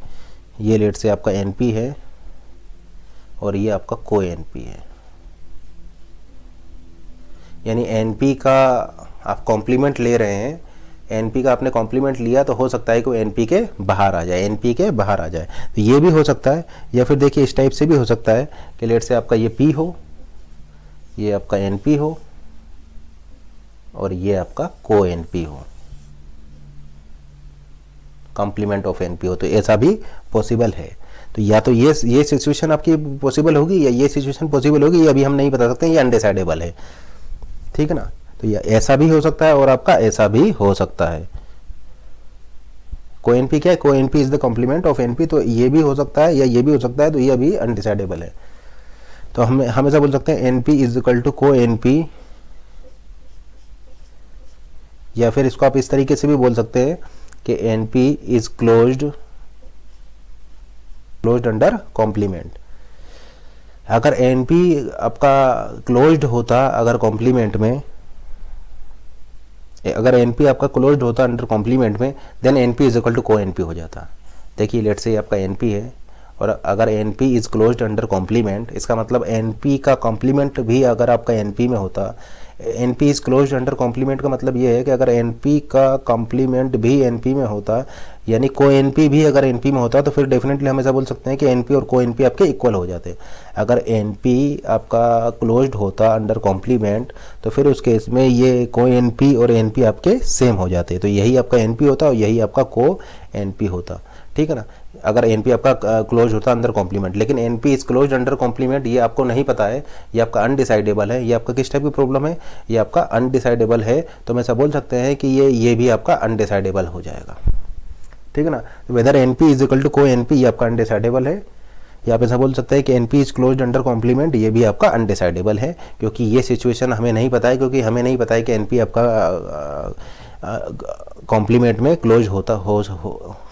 ये लेट से आपका एनपी है और ये आपका को एनपी है। यानी एनपी का आप कॉम्प्लीमेंट ले रहे हैं, एनपी का आपने कॉम्प्लीमेंट लिया तो हो सकता है कि वो एनपी के बाहर आ जाए, एनपी के बाहर आ जाए। तो ये भी हो सकता है, या फिर देखिए इस टाइप से भी हो सकता है कि लेट से आपका ये पी हो, ये आपका एनपी हो और ये आपका को एनपी हो, कॉम्प्लीमेंट ऑफ एनपी हो। तो ऐसा भी पॉसिबल है। तो या तो ये सिचुएशन आपकी पॉसिबल होगी या ये सिचुएशन पॉसिबल होगी, ये अभी हम नहीं बता सकते, ये अनडिसाइडेबल है, ठीक है ना। तो ये ऐसा भी हो सकता है और आपका ऐसा भी हो सकता है। को एनपी क्या है, co NP is the complement of NP. तो ये भी हो सकता है या ये भी हो सकता है, तो ये अभी अनडिसाइडेबल है। तो हम ऐसा बोल सकते हैं NP is equal to co NP, या फिर इसको आप इस तरीके से भी बोल सकते हैं कि NP is closed under complement. अगर एनपी आपका क्लोज्ड होता अगर कॉम्प्लीमेंट में, अगर एनपी आपका क्लोज्ड होता अंडर कॉम्प्लीमेंट में, then NP is equal to co NP हो जाता। देखिए लेट से आपका एनपी है और अगर NP is closed under complement, इसका मतलब एनपी का कॉम्प्लीमेंट भी अगर आपका एनपी में होता, NP is closed under complement का मतलब ये है कि अगर एनपी का कॉम्प्लीमेंट भी एनपी में होता, यानी को एनपी भी अगर एनपी में होता, तो फिर डेफिनेटली हम ऐसा बोल सकते हैं कि एनपी और को एनपी आपके इक्वल हो जाते। अगर एनपी आपका क्लोज्ड होता अंडर कॉम्प्लीमेंट, तो फिर उस केस में ये को एनपी और एनपी आपके सेम हो जाते। तो यही आपका एनपी होता और यही आपका को एनपी होता, ठीक है ना। अगर एनपी आपका क्लोज होता अंडर कॉम्प्लीमेंट, लेकिन NP is close under complement, ये आपको नहीं पता है, ये आपका अनडिसाइडेबल है। ये आपका किस टाइप की प्रॉब्लम है, ये आपका अनडिसाइडेबल है। तो हम ऐसा बोल सकते हैं कि ये भी आपका अनडिसाइडेबल हो जाएगा, ठीक है ना। Whether NP is equal to co NP, ये आपका अनडिसाइडेबल है। या आप ऐसा बोल सकते हैं कि NP is closed under complement, ये भी आपका अनडिसाइडेबल है, क्योंकि ये सिचुएशन हमें नहीं पता है, क्योंकि हमें नहीं पता है कि एनपी आपका कॉम्प्लीमेंट में क्लोज होता हो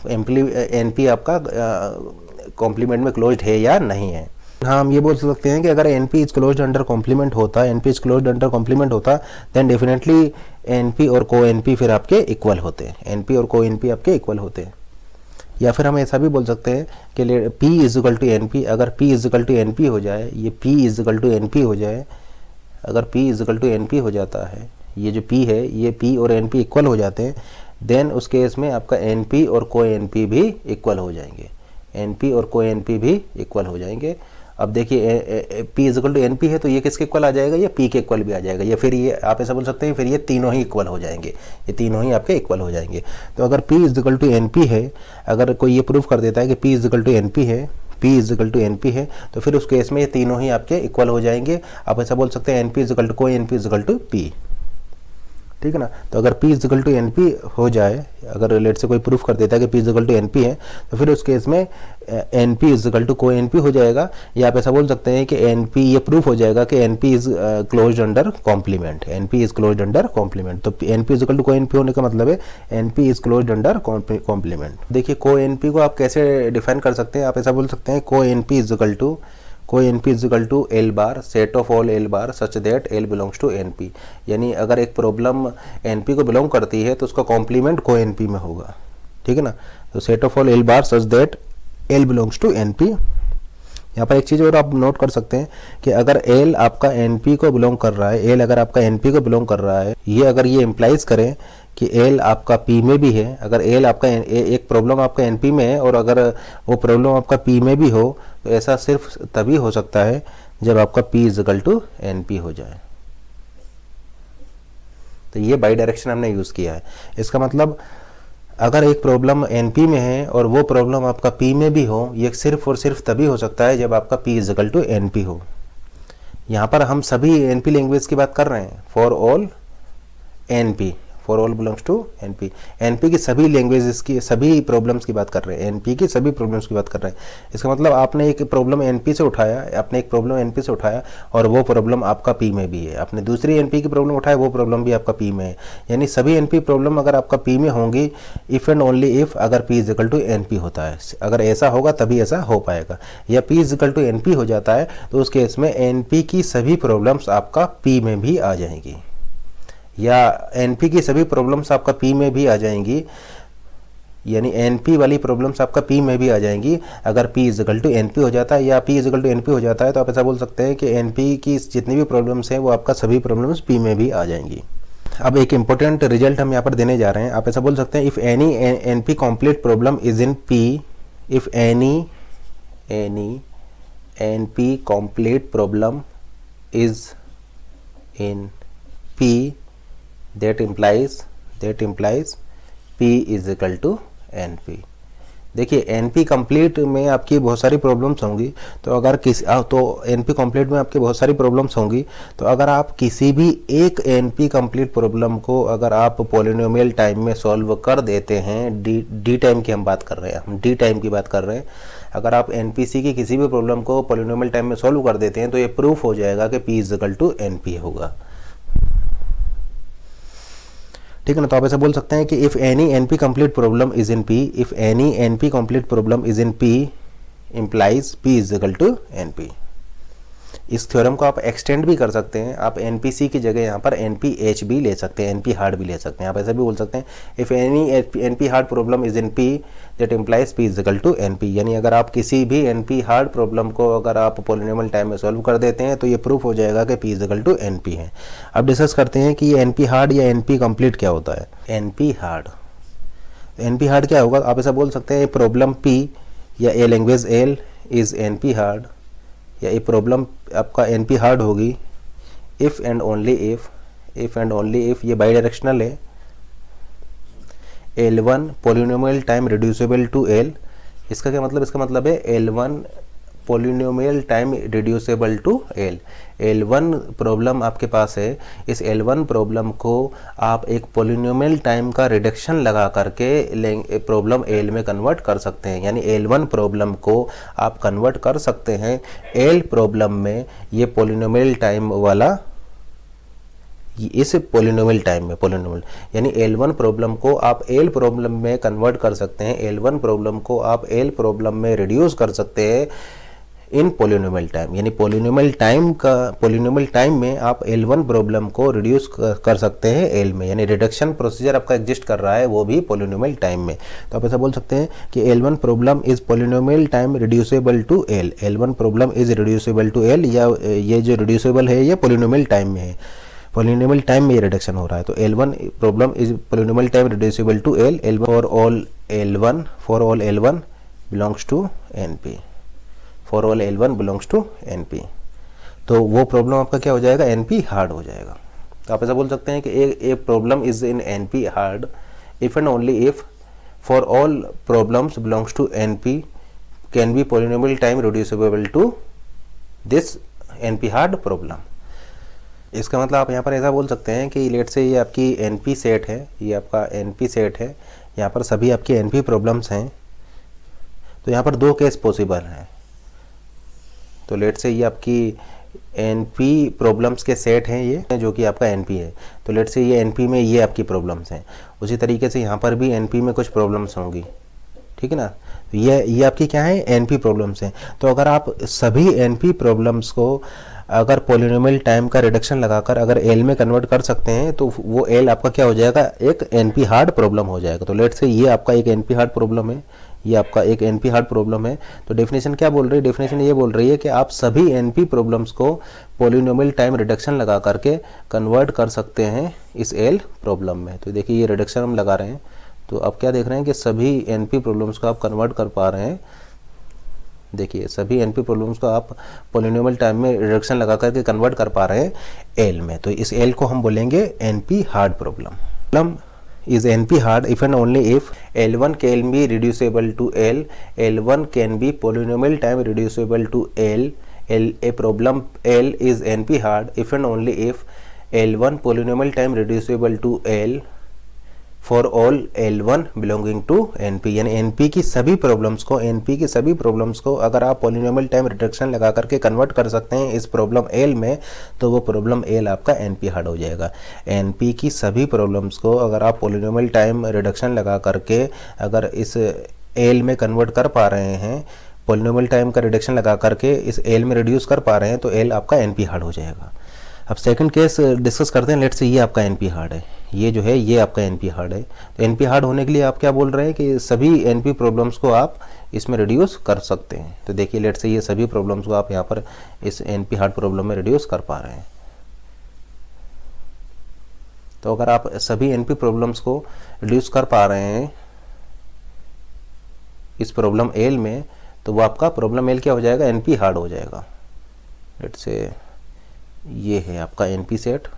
एनपी आपका कॉम्प्लीमेंट में क्लोज्ड है या नहीं है। हाँ, हम ये बोल सकते हैं कि अगर NP is closed under complement होता, NP is closed under complement होता, देन डेफिनेटली एनपी और को एनपी फिर आपके इक्वल होते, एनपी और को एनपी आपके इक्वल होते। या फिर हम ऐसा भी बोल सकते हैं कि P is equal to NP, अगर P is equal to NP हो जाए, ये P is equal to NP हो जाए, अगर P is equal to NP हो जाता है, ये जो P है ये P और NP इक्वल हो जाते हैं, देन उस केस में आपका NP और को NP भी इक्वल हो जाएंगे, NP और को NP भी इक्वल हो जाएंगे। अब देखिए P is equal to NP है तो ये किसके इक्वल आ जाएगा, ये P के इक्वल भी आ जाएगा, या फिर ये आप ऐसा बोल सकते हैं फिर ये तीनों ही इक्वल हो जाएंगे, ये तीनों ही आपके इक्वल हो जाएंगे। तो अगर P is equal to NP है, अगर कोई ये प्रूफ कर देता है कि P is equal to NP है, P is equal to NP है, तो फिर उस केस में ये तीनों ही आपके इक्वल हो जाएंगे। आप ऐसा बोल सकते हैं NP is equal to co NP is equal to P, ठीक है ना। तो अगर P is equal to NP हो जाए, अगर लेट से कोई प्रूफ कर देता है कि P is equal to NP है, तो फिर उस केस में NP is equal to co NP हो जाएगा, या आप ऐसा बोल सकते हैं कि NP ये प्रूफ हो जाएगा कि NP is closed under complement, NP is closed under complement. तो NP is equal to co NP होने का मतलब है NP is closed under complement. देखिए को NP को आप कैसे डिफाइन कर सकते हैं, आप ऐसा बोल सकते हैं co NP is equal to L bar set of all L bar such that L belongs to NP, यानी अगर एक प्रॉब्लम NP को बिलोंग करती है तो उसका कॉम्प्लीमेंट को NP में होगा, ठीक है ना। तो set of all L bar such that L belongs to NP। यहाँ पर एक चीज़ और आप नोट कर सकते हैं कि अगर L आपका NP को बिलोंग कर रहा है, L अगर आपका NP को बिलोंग कर रहा है, ये अगर ये इम्प्लाइज करें कि L आपका P में भी है, अगर L आपका एक प्रॉब्लम आपका NP में है और अगर वो प्रॉब्लम आपका P में भी हो, तो ऐसा सिर्फ तभी हो सकता है जब आपका P is equal to NP हो जाए। तो ये बाई डायरेक्शन हमने यूज़ किया है। इसका मतलब अगर एक प्रॉब्लम NP में है और वो प्रॉब्लम आपका P में भी हो, ये सिर्फ और सिर्फ तभी हो सकता है जब आपका P is equal to NP हो। यहाँ पर हम सभी NP लैंग्वेज की बात कर रहे हैं, for all NP, for all belongs to NP, NP की सभी लैंग्वेजेस की सभी प्रॉब्लम्स की बात कर रहे हैं, NP की सभी प्रॉब्लम्स की बात कर रहे हैं। इसका मतलब आपने एक प्रॉब्लम NP से उठाया, आपने एक प्रॉब्लम NP से उठाया और वो प्रॉब्लम आपका P में भी है, आपने दूसरी NP की प्रॉब्लम उठाया, वो प्रॉब्लम भी आपका P में है, यानी सभी NP प्रॉब्लम अगर आपका P में होंगी इफ़ एंड ओनली इफ़ अगर P is equal to NP होता है। अगर ऐसा होगा तभी ऐसा हो पाएगा, या P is equal to NP हो जाता है तो उस केस में NP की सभी प्रॉब्लम्स आपका P में भी आ जाएंगी, या NP की सभी प्रॉब्लम्स आपका P में भी आ जाएंगी, यानी NP वाली प्रॉब्लम्स आपका P में भी आ जाएंगी अगर P is equal to NP हो जाता है, या P is equal to NP हो जाता है तो आप ऐसा बोल सकते हैं कि NP की जितनी भी प्रॉब्लम्स हैं वो आपका सभी प्रॉब्लम्स P में भी आ जाएंगी। अब एक इंपॉर्टेंट रिजल्ट हम यहाँ पर देने जा रहे हैं। आप ऐसा बोल सकते हैं if any NP complete problem is in P, if any NP complete problem is in P, that implies P is equal to NP। देखिए NP कंप्लीट में आपकी बहुत सारी प्रॉब्लम्स होंगी, तो अगर NP कंप्लीट में आपकी बहुत सारी प्रॉब्लम्स होंगी, तो अगर आप किसी भी एक NP कंप्लीट प्रॉब्लम को अगर आप पॉलिनोमियल टाइम में सॉल्व कर देते हैं, डी टाइम की हम बात कर रहे हैं, हम डी टाइम की बात कर रहे हैं, अगर आप NPC की किसी भी प्रॉब्लम को पॉलिनोमियल टाइम में सॉल्व कर देते हैं तो ये प्रूफ हो जाएगा कि P is equal to NP होगा, ठीक है ना। तो आप ऐसा बोल सकते हैं कि if any NP complete problem is in P, if any NP complete problem is in P implies P is equal to NP। इस थ्योरम को आप एक्सटेंड भी कर सकते हैं, आप NPC की जगह यहाँ पर NPH भी ले सकते हैं, NP हार्ड भी ले सकते हैं। आप ऐसा भी बोल सकते हैं if any NP hard problem is in P that implies P is equal to NP, यानी अगर आप किसी भी NP हार्ड प्रॉब्लम को अगर आप पॉलिनोमियल टाइम में सॉल्व कर देते हैं तो ये प्रूफ हो जाएगा कि P is equal to NP है। अब डिस्कस करते हैं कि ये NP हार्ड या NP कंप्लीट क्या होता है। NP हार्ड क्या होगा, आप ऐसा बोल सकते हैं प्रॉब्लम P या a language L is NP hard, या ये प्रॉब्लम आपका NP हार्ड होगी इफ़ एंड ओनली इफ़ ये बाई डायरेक्शनल है, L1 polynomial time reducible to L। इसका क्या मतलब, इसका मतलब है L1 polynomial time reducible to L। L1 problem आपके पास है, इस L1 प्रॉब्लम को आप एक पॉलिनोमियल टाइम का रिडक्शन लगा करके प्रॉब्लम L में कन्वर्ट कर सकते हैं, यानी L1 प्रॉब्लम को आप कन्वर्ट कर सकते हैं L प्रॉब्लम में, ये पॉलिनोमियल टाइम वाला इस पॉलिनोमियल टाइम में यानी L1 प्रॉब्लम को आप L प्रॉब्लम में कन्वर्ट कर सकते हैं, L1 प्रॉब्लम को आप L प्रॉब्लम में रिड्यूस कर सकते हैं इन पॉलिनोमियल टाइम, यानी पॉलिनोमियल टाइम में आप L1 प्रॉब्लम को रिड्यूस कर सकते हैं L में, यानी रिडक्शन प्रोसीजर आपका एग्जिस्ट कर रहा है वो भी पॉलिनोमियल टाइम में। तो आप ऐसा बोल सकते हैं कि L1 problem is polynomial time reducible to L, L1 problem is reducible to L, या ये जो रिड्यूसेबल है ये पॉलिनोमियल टाइम में है। पॉलिनोमियल टाइम में ये रिडक्शन हो रहा है। तो L1 problem is polynomial time reducible to L1 for all L1 belongs to NP, for all L1 belongs to NP। तो वो प्रॉब्लम आपका क्या हो जाएगा, NP हार्ड हो जाएगा। तो आप ऐसा बोल सकते हैं कि a problem is in NP hard if and only if for all problems belongs to NP can be polynomial time reducible to this NP hard problem. इसका मतलब आप यहाँ पर ऐसा बोल सकते हैं कि लेट से ये आपकी NP सेट है, ये आपका NP सेट है, यहाँ पर सभी आपकी NP प्रॉब्लम्स हैं। तो यहाँ पर दो केस पॉसिबल हैं। तो लेट से ये आपकी NP प्रॉब्लम्स के सेट हैं, ये जो कि आपका NP है। तो लेट से ये NP में ये आपकी प्रॉब्लम्स हैं, उसी तरीके से यहाँ पर भी NP में कुछ प्रॉब्लम्स होंगी, ठीक है ना। तो ये आपकी क्या है, NP प्रॉब्लम्स हैं। तो अगर आप सभी NP प्रॉब्लम्स को अगर पॉलिनोमियल टाइम का रिडक्शन लगाकर अगर L में कन्वर्ट कर सकते हैं तो वो L आपका क्या हो जाएगा, एक NP हार्ड प्रॉब्लम हो जाएगा। तो लेट से ये आपका एक NP हार्ड प्रॉब्लम है, ये आपका एक NP हार्ड प्रॉब्लम है। तो डेफिनेशन क्या बोल रही है, डेफिनेशन ये बोल रही है कि आप सभी NP प्रॉब्लम्स को पॉलिनोमियल टाइम रिडक्शन लगा करके कन्वर्ट कर सकते हैं इस L प्रॉब्लम में। तो देखिए ये रिडक्शन हम लगा रहे हैं, तो आप क्या देख रहे हैं कि सभी NP प्रॉब्लम्स को आप कन्वर्ट कर पा रहे हैं। देखिए सभी NP प्रॉब्लम्स को आप पॉलिनोमियल टाइम में रिडक्शन लगा करके कन्वर्ट कर पा रहे हैं L में। तो इस L को हम बोलेंगे NP hard problem. is NP hard if and only if L1 can be reducible to L1 can be polynomial time reducible to a problem L is NP hard if and only if L1 polynomial time reducible to L for all L1 belonging to NP, यानी NP की सभी प्रॉब्लम्स को अगर आप पॉलिनोमियल टाइम रिडक्शन लगा करके कन्वर्ट कर सकते हैं इस प्रॉब्लम L में, तो वो प्रॉब्लम L आपका NP हार्ड हो जाएगा। NP की सभी प्रॉब्लम्स को अगर आप पॉलिनोमियल टाइम रिडक्शन लगा करके अगर इस L में कन्वर्ट कर पा रहे हैं, पॉलिनोमियल टाइम का रिडक्शन लगा करके इस L में रिड्यूस कर पा रहे हैं, तो L आपका NP हार्ड हो जाएगा। अब सेकंड केस डिस्कस करते हैं। लेट्स से ये आपका NP हार्ड है, ये जो है ये आपका NP हार्ड है। तो NP हार्ड होने के लिए आप क्या बोल रहे हैं कि सभी NP प्रॉब्लम्स को आप इसमें रिड्यूस कर सकते हैं। तो देखिए लेट्स से ये सभी प्रॉब्लम्स को आप यहाँ पर इस NP हार्ड प्रॉब्लम में रिड्यूस कर पा रहे हैं। तो अगर आप सभी NP प्रॉब्लम्स को रिड्यूस कर पा रहे हैं इस प्रॉब्लम L में, तो वो आपका प्रॉब्लम L क्या हो जाएगा, NP हार्ड हो जाएगा। लेट्स से ये है आपका NP सेट,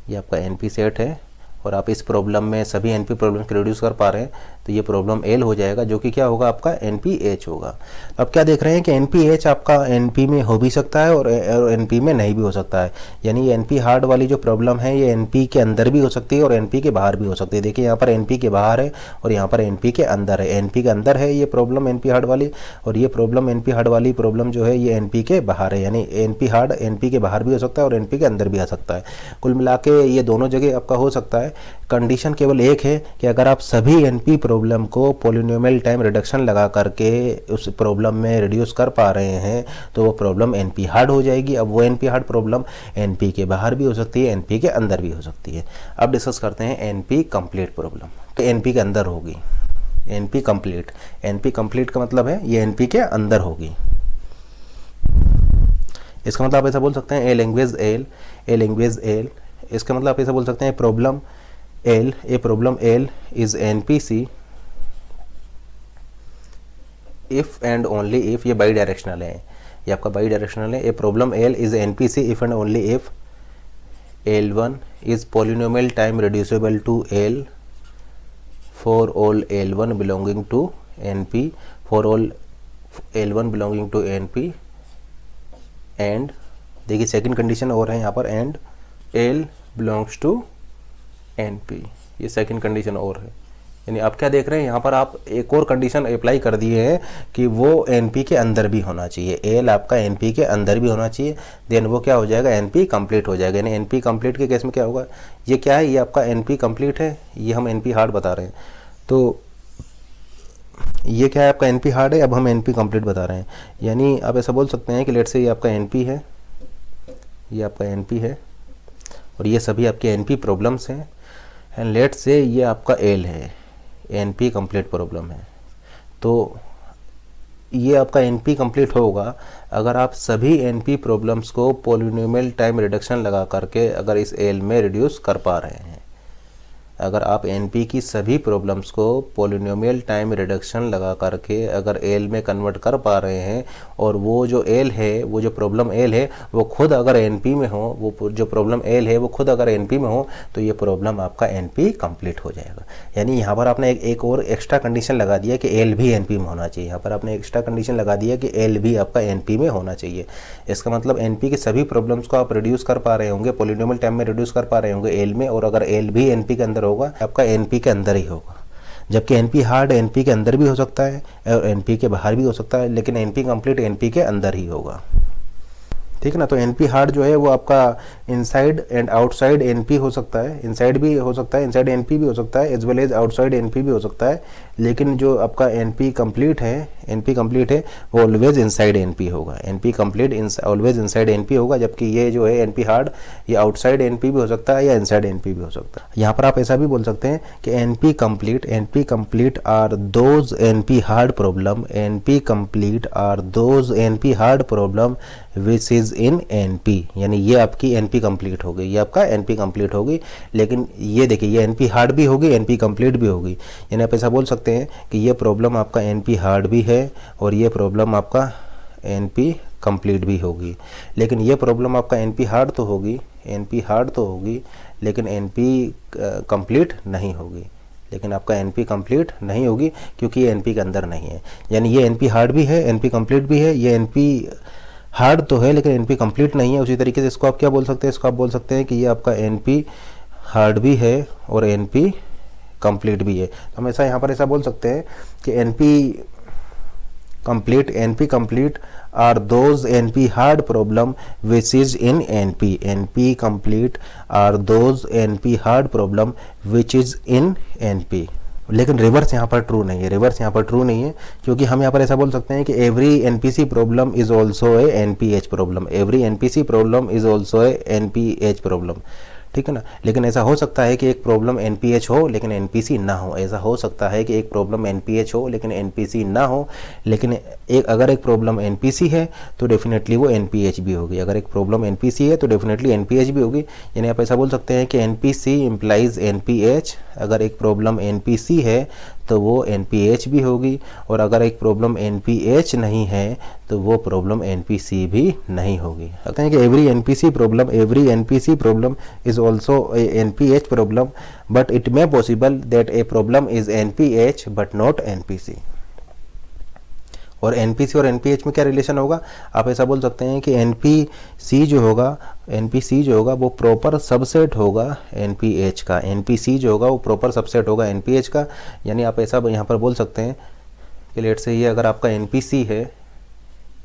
ये आपका NP सेट है और आप इस प्रॉब्लम में सभी NP प्रॉब्लम्स को रिड्यूस कर पा रहे हैं, तो ये प्रॉब्लम L हो जाएगा, जो कि क्या होगा आपका NPH होगा। अब क्या देख रहे हैं कि NPH आपका NP में हो भी सकता है और NP में नहीं भी हो सकता है। यानी ये NP हार्ड वाली जो प्रॉब्लम है ये NP के अंदर भी हो सकती है और NP के बाहर भी हो सकती है। देखिए यहाँ पर NP के बाहर है और यहाँ पर NP के अंदर है। NP के अंदर है ये प्रॉब्लम NP हार्ड वाली, और ये प्रॉब्लम NP हार्ड वाली प्रॉब्लम जो है ये NP के बाहर है। यानी NP हार्ड NP के बाहर भी हो सकता है और NP के अंदर भी आ सकता है। कुल मिला के ये दोनों जगह आपका हो सकता है। कंडीशन केवल एक है कि अगर आप सभी NP प्रॉब्लम को पॉलिनोमियल टाइम रिडक्शन लगा करके उस प्रॉब्लम में रिड्यूस कर पा रहे हैं, तो वो प्रॉब्लम NP हार्ड हो जाएगी। अब वो NP हार्ड प्रॉब्लम NP के बाहर भी हो सकती है, NP के अंदर भी हो सकती है। अब डिस्कस करते हैं NP कंप्लीट प्रॉब्लम। तो NP के अंदर होगी NP कंप्लीट। NP कंप्लीट का मतलब है ये NP के अंदर होगी। इसका मतलब आप ऐसा बोल सकते हैं ए लैंग्वेज L। इसका मतलब आप ऐसा बोल सकते हैं problem L is NPC if and only if, ये बाई डायरेक्शनल है, ये आपका बाई डायरेक्शनल है। A problem L is NPC if and only if L1 is polynomial time reducible to L for all L1 belonging to NP, for all L1 belonging to NP and, देखिए सेकंड कंडीशन और है यहाँ पर, and L belongs to NP, ये सेकंड कंडीशन और है। यानी आप क्या देख रहे हैं यहाँ पर, आप एक और कंडीशन अप्लाई कर दिए हैं कि वो NP के अंदर भी होना चाहिए। L आपका NP के अंदर भी होना चाहिए, देन वो क्या हो जाएगा, NP कंप्लीट हो जाएगा। यानी NP कंप्लीट के केस में क्या होगा, ये क्या है, ये आपका NP कंप्लीट है, ये हम NP हार्ड बता रहे हैं। तो ये क्या है, आपका NP हार्ड है, अब हम NP कंप्लीट बता रहे हैं। यानी आप ऐसा बोल सकते हैं कि लेट से ये आपका NP है, ये आपका NP है और ये सभी आपके NP प्रॉब्लम्स हैं, एंड लेट से ये आपका L है, NP कंप्लीट प्रॉब्लम है। तो ये आपका NP कंप्लीट होगा अगर आप सभी NP प्रॉब्लम्स को पॉलिनोमियल टाइम रिडक्शन लगा करके अगर इस L में रिड्यूस कर पा रहे हैं। अगर आप NP की सभी प्रॉब्लम्स को पॉलिनोमियल टाइम रिडक्शन लगा करके अगर L में कन्वर्ट कर पा रहे हैं और वो जो L है, वो जो प्रॉब्लम L है वो खुद अगर NP में हो, वो जो प्रॉब्लम L है वो खुद अगर NP में हो, तो ये प्रॉब्लम आपका NP कंप्लीट हो जाएगा। यानी यहाँ पर आपने एक और एक्स्ट्रा कंडीशन लगा दिया कि L भी NP में होना चाहिए। यहाँ पर आपने एक्स्ट्रा कंडीशन लगा दिया कि L भी आपका NP में होना चाहिए। इसका मतलब NP के सभी प्रॉब्लम्स को आप रिड्यूस कर पा रहे होंगे, पॉलिनोमियल टाइम में रिड्यूस कर पा रहे होंगे L में, और अगर L भी NP के अंदर होगा, आपका NP के अंदर ही होगा। जबकि NP हार्ड NP के अंदर भी हो सकता है और NP के बाहर भी हो सकता है, लेकिन NP कंप्लीट NP के अंदर ही होगा। ठीक है ना। तो NP हार्ड जो है वो आपका इनसाइड एंड आउटसाइड NP हो सकता है, इनसाइड भी हो सकता है, इनसाइड NP भी हो सकता है, as well as outside NP भी हो सकता है। लेकिन जो आपका NP कंप्लीट है वो ऑलवेज इनसाइड NP होगा। NP complete always inside NP होगा। जबकि ये जो है NP हार्ड, ये आउटसाइड NP भी हो सकता है या इनसाइड NP भी हो सकता है। यहाँ पर आप ऐसा भी बोल सकते हैं कि NP complete are those NP hard problem, NP complete are those NP hard problem which is in NP। यानी ये आपकी NP कंप्लीट हो गई, ये आपका NP कंप्लीट होगी। लेकिन ये देखिए, ये NP हार्ड भी होगी, NP कंप्लीट भी होगी। यानी आप ऐसा बोल सकते हैं कि ये प्रॉब्लम आपका NP हार्ड भी है और ये प्रॉब्लम आपका NP कंप्लीट भी होगी। लेकिन ये प्रॉब्लम आपका NP हार्ड तो होगी, लेकिन NP कंप्लीट नहीं होगी। लेकिन आपका NP कंप्लीट नहीं होगी क्योंकि ये NP के अंदर नहीं है। यानी ये NP हार्ड भी है, NP कंप्लीट भी है, ये NP हार्ड तो है लेकिन NP कंप्लीट नहीं है। उसी तरीके से इसको आप क्या बोल सकते हैं, इसको आप बोल सकते हैं कि ये आपका NP हार्ड भी है और NP कंप्लीट भी है। तो हम ऐसा यहाँ पर ऐसा बोल सकते हैं कि NP complete are those NP hard problem which is in NP complete are those NP hard problem which is in NP। लेकिन रिवर्स यहाँ पर ट्रू नहीं है, क्योंकि हम यहाँ पर ऐसा बोल सकते हैं कि every NPC problem is also a NPH problem, every NPC problem is also a NPH problem. ठीक है ना। लेकिन ऐसा हो सकता है कि एक प्रॉब्लम NPH हो लेकिन NPC ना हो, ऐसा हो सकता है कि एक प्रॉब्लम NPH हो लेकिन NPC ना हो। लेकिन अगर एक प्रॉब्लम NPC है तो डेफिनेटली वो NPH भी होगी, अगर एक प्रॉब्लम NPC है तो डेफिनेटली NPH भी होगी। यानी आप ऐसा बोल सकते हैं कि NPC इम्प्लाइज NPH, अगर एक प्रॉब्लम NPC है तो वो NPH भी होगी, और अगर एक प्रॉब्लम NPH नहीं है तो वो प्रॉब्लम NPC भी नहीं होगी। कहते हैं कि every NPC problem is also NPH problem but it may possible that A problem is NPH but not NPC। और NPC और NPH में क्या रिलेशन होगा, आप ऐसा बोल सकते हैं कि NPC जो होगा वो प्रॉपर सबसेट होगा NPH का, NPC जो होगा वो प्रॉपर सबसेट होगा NPH का। यानी आप ऐसा यहाँ पर बोल सकते हैं कि लेट से ये अगर आपका NPC है,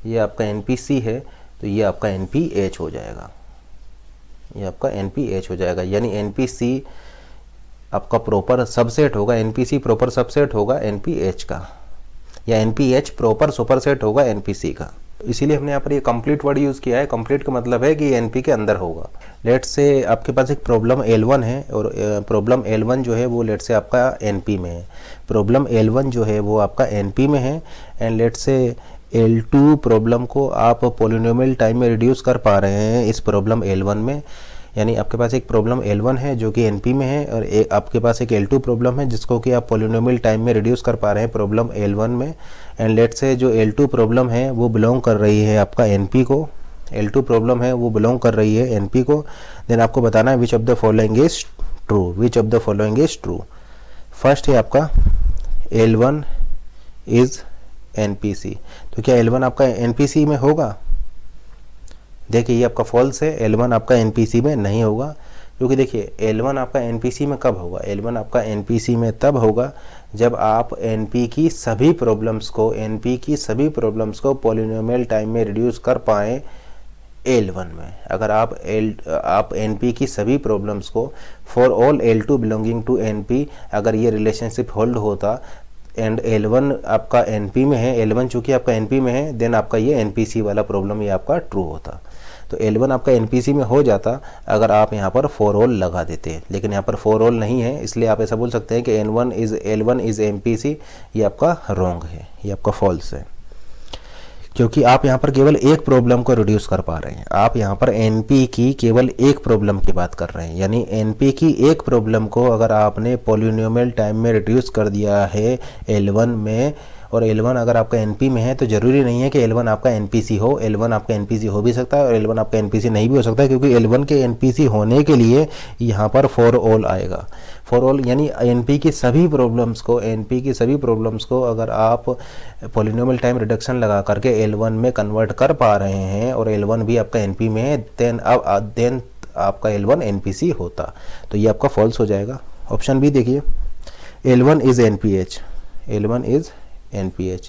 ये आपका NPC है तो ये आपका NPH हो जाएगा, ये आपका NPH हो जाएगा। यानी NPC आपका प्रॉपर सबसेट होगा, NPC प्रॉपर सबसेट होगा NPH का, या NPH प्रॉपर सुपरसेट होगा NPC का। इसीलिए हमने यहाँ पर ये कंप्लीट वर्ड यूज़ किया है। कंप्लीट का मतलब है कि NP के अंदर होगा। लेट से आपके पास एक प्रॉब्लम L1 है और प्रॉब्लम L1 जो है वो लेट से आपका NP में है, प्रॉब्लम L1 जो है वो आपका NP में है। एंड लेट से L2 प्रॉब्लम को आप पॉलिनोमियल टाइम में रिड्यूस कर पा रहे हैं इस प्रॉब्लम L1 में। यानी आपके पास एक प्रॉब्लम L1 है जो कि NP में है और आपके पास एक L2 प्रॉब्लम है जिसको कि आप पॉलिनोमियल टाइम में रिड्यूस कर पा रहे हैं प्रॉब्लम L1 में। एंड लेट से जो L2 प्रॉब्लम है वो बिलोंग कर रही है आपका NP को, L2 प्रॉब्लम है वो बिलोंग कर रही है NP को। देन आपको बताना है which of the following is true. First है आपका L1 इज NPC। तो क्या L1 आपका NPC में होगा? देखिए ये आपका फॉल्स है, L1 आपका NPC में नहीं होगा। क्योंकि देखिए L1 आपका NPC में कब होगा, L1 आपका NPC में तब होगा जब आप NP की सभी प्रॉब्लम्स को पॉलिनोमियल टाइम में रिड्यूस कर पाएँ L1 में। अगर आप NP की सभी प्रॉब्लम्स को for all L2 belonging to NP, अगर ये रिलेशनशिप होल्ड होता एंड L1 आपका NP में है, L1 चूँकि आपका NP में है, देन आपका ये NPC वाला प्रॉब्लम ये आपका ट्रू होता। तो L1 आपका NPC में हो जाता अगर आप यहाँ पर फॉर ऑल लगा देते, लेकिन यहाँ पर फॉर ऑल नहीं है, इसलिए आप ऐसा बोल सकते हैं कि L1 इज NPC। ये आपका रॉन्ग है, ये आपका फॉल्स है। क्योंकि आप यहाँ पर केवल एक प्रॉब्लम को रिड्यूस कर पा रहे हैं। आप यहाँ पर एनपी की केवल एक प्रॉब्लम की बात कर रहे हैं, यानी एनपी की एक प्रॉब्लम को अगर आपने पॉलिनोमियल टाइम में रिड्यूस कर दिया है L1 में, और L1 अगर आपका NP में है तो ज़रूरी नहीं है कि L1 आपका NPC हो। L1 आपका NPC हो भी सकता है और L1 आपका NPC नहीं भी हो सकता है, क्योंकि L1 के NPC होने के लिए यहाँ पर फॉर ऑल आएगा। फॉर ऑल यानी NP की सभी प्रॉब्लम्स को अगर आप पॉलिनोमियल टाइम रिडक्शन लगा करके L1 में कन्वर्ट कर पा रहे हैं और L1 भी आपका NP में है, देन आपका L1 NPC होता, तो ये आपका फॉल्स हो जाएगा। ऑप्शन बी देखिए, L1 is NPH, L1 is NPH,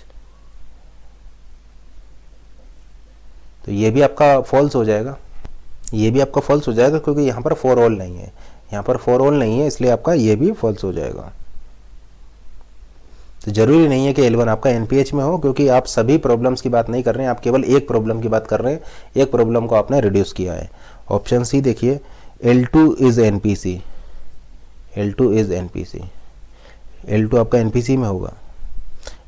तो ये भी आपका फॉल्स हो जाएगा, क्योंकि यहाँ पर फॉर ऑल नहीं है, इसलिए आपका ये भी फॉल्स हो जाएगा। तो जरूरी नहीं है कि L1 आपका NPH में हो, क्योंकि आप सभी प्रॉब्लम्स की बात नहीं कर रहे हैं, आप केवल एक प्रॉब्लम की बात कर रहे हैं, एक प्रॉब्लम को आपने रिड्यूस किया है। ऑप्शन सी देखिए, L2 इज NPC, L2 आपका NPC में होगा,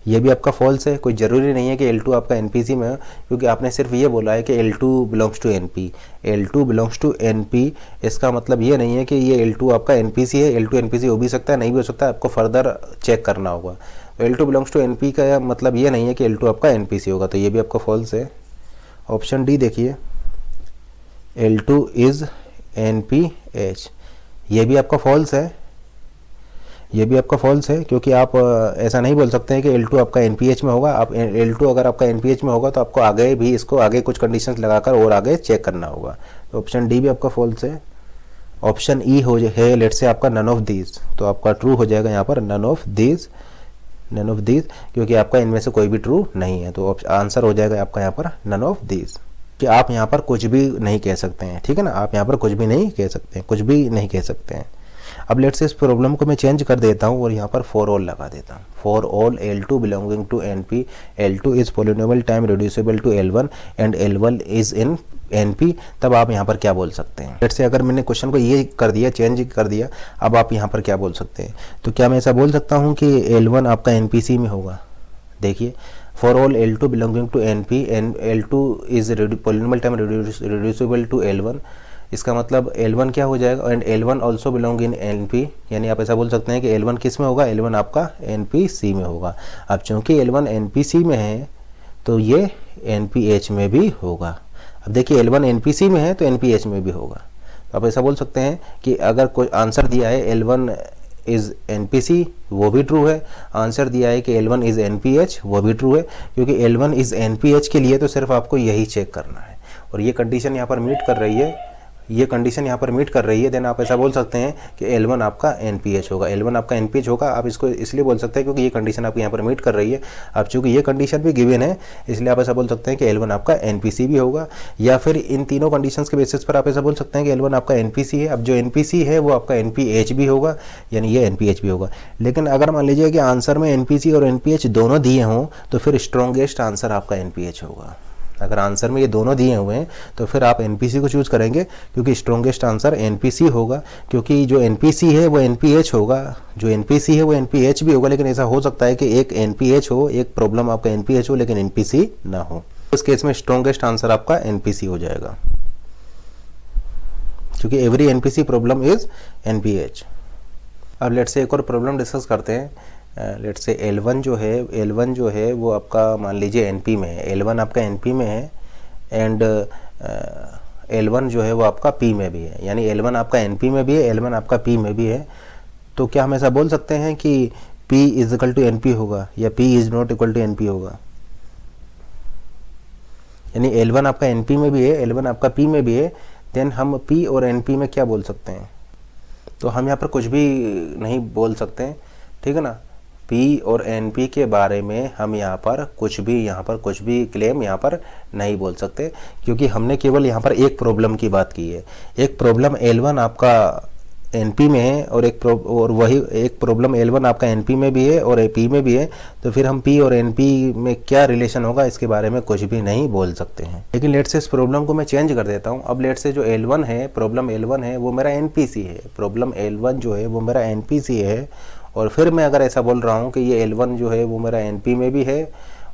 ये भी आपका फॉल्स है। कोई ज़रूरी नहीं है कि L2 आपका NPC में हो, क्योंकि आपने सिर्फ ये बोला है कि L2 belongs to NP, L2 belongs to NP, इसका मतलब ये नहीं है कि ये L2 आपका NPC है। L2 NPC हो भी सकता है, नहीं भी हो सकता है, आपको फर्दर चेक करना होगा। तो L2 बिलोंग्स टू NP का मतलब ये नहीं है कि L2 आपका NPC होगा, तो ये भी आपका फॉल्स है। ऑप्शन डी देखिए, L2 इज NPH, ये भी आपका फॉल्स है, क्योंकि आप ऐसा नहीं बोल सकते हैं कि L2 आपका NPH में होगा। आप L2 अगर आपका NPH में होगा तो आपको आगे कुछ कंडीशंस लगाकर और आगे चेक करना होगा। तो ऑप्शन डी भी आपका फॉल्स है। ऑप्शन ई है लेट्स से आपका नन ऑफ दीज, तो आपका ट्रू हो जाएगा यहाँ पर नन ऑफ दीज, क्योंकि आपका इनमें से कोई भी ट्रू नहीं है, तो आंसर हो जाएगा आपका यहाँ पर नन ऑफ दीज। कि आप यहाँ पर कुछ भी नहीं कह सकते हैं, ठीक है ना, आप यहाँ पर कुछ भी नहीं कह सकते हैं। अब लेट्स से इस प्रॉब्लम को मैं चेंज कर देता हूँ और यहाँ पर फॉर ऑल लगा देता हूँ। For all L2 belonging to NP, L2 is polynomial time reducible to L1 and L1 is in NP, तब आप यहाँ पर क्या बोल सकते हैं। लेट्स से अगर मैंने क्वेश्चन को ये कर दिया, चेंज कर दिया, अब आप यहाँ पर क्या बोल सकते हैं। तो क्या मैं ऐसा बोल सकता हूँ कि L1 आपका NPC में होगा। देखिए, for all L2 belonging to NP and L2 is polynomial time reducible to L1, इसका मतलब L1 क्या हो जाएगा, and L1 also belong in NP, यानी आप ऐसा बोल सकते हैं कि L1 किस में होगा, L1 आपका NPC में होगा। अब चूंकि L1 NPC में है तो ये NPH में भी होगा। अब देखिए, L1 NPC में है तो NPH में भी होगा। तो आप ऐसा बोल सकते हैं कि अगर कोई आंसर दिया है L1 इज NPC, वो भी ट्रू है। आंसर दिया है कि L1 इज NPH, वो भी ट्रू है, क्योंकि L1 इज NPH के लिए तो सिर्फ आपको यही चेक करना है और ये कंडीशन यहाँ पर मीट कर रही है, देन आप ऐसा बोल सकते हैं कि L1 आपका NPH होगा। आप इसको इसलिए बोल सकते हैं क्योंकि ये कंडीशन आपको यहाँ पर मीट कर रही है। अब चूंकि ये कंडीशन भी गिवन है, इसलिए आप ऐसा बोल सकते हैं कि L1 आपका NPC भी होगा, या फिर इन तीनों कंडीशंस के बेसिस पर आप ऐसा बोल सकते हैं कि L1 आपका NPC है। अब जो NPC है वो आपका NPH भी होगा, यानी ये NPH भी होगा। लेकिन अगर मान लीजिए कि आंसर में NPC और NPH दोनों दिए हों तो फिर स्ट्रॉन्गेस्ट आंसर आपका NPH होगा। अगर आंसर में ये दोनों दिए हुए हैं तो फिर आप NPC को चूज करेंगे, क्योंकि स्ट्रॉन्गेस्ट आंसर NPC होगा, क्योंकि जो NPC है वो NPH होगा, जो NPC है वो NPH भी होगा। लेकिन ऐसा हो सकता है कि एक NPH हो, एक प्रॉब्लम आपका NPH हो लेकिन NPC ना हो। इस केस में स्ट्रॉन्गेस्ट आंसर आपका NPC हो जाएगा, क्योंकि every NPC problem is NPH। अब लेट्स से एक और प्रॉब्लम डिस्कस करते हैं। लेट्स से L1 जो है वो आपका मान लीजिए NP में है, L1 आपका NP में है एंड L1 जो है वो आपका P में भी है, यानी L1 आपका NP में भी है, L1 आपका P में भी है। तो क्या हम ऐसा बोल सकते हैं कि P is equal to NP होगा या P is not equal to NP होगा, यानी L1 आपका NP में भी है, L1 आपका P में भी है, देन हम P और NP में क्या बोल सकते हैं। तो हम यहाँ पर कुछ भी नहीं बोल सकते हैं, ठीक है ना। P और NP के बारे में हम यहाँ पर कुछ भी क्लेम यहाँ पर नहीं बोल सकते, क्योंकि हमने केवल यहाँ पर एक प्रॉब्लम की बात की है। एक प्रॉब्लम L1 आपका NP में है और वही एक प्रॉब्लम L1 आपका NP में भी है और P में भी है, तो फिर हम P और NP में क्या रिलेशन होगा इसके बारे में कुछ भी नहीं बोल सकते हैं। लेकिन लेट से इस प्रॉब्लम को मैं चेंज कर देता हूँ। अब लेट से जो L1 है, प्रॉब्लम L1 है वो मेरा NPC है, प्रॉब्लम L1 जो है वो मेरा NPC है, और फिर मैं अगर ऐसा बोल रहा हूँ कि ये L1 जो है वो मेरा NP में भी है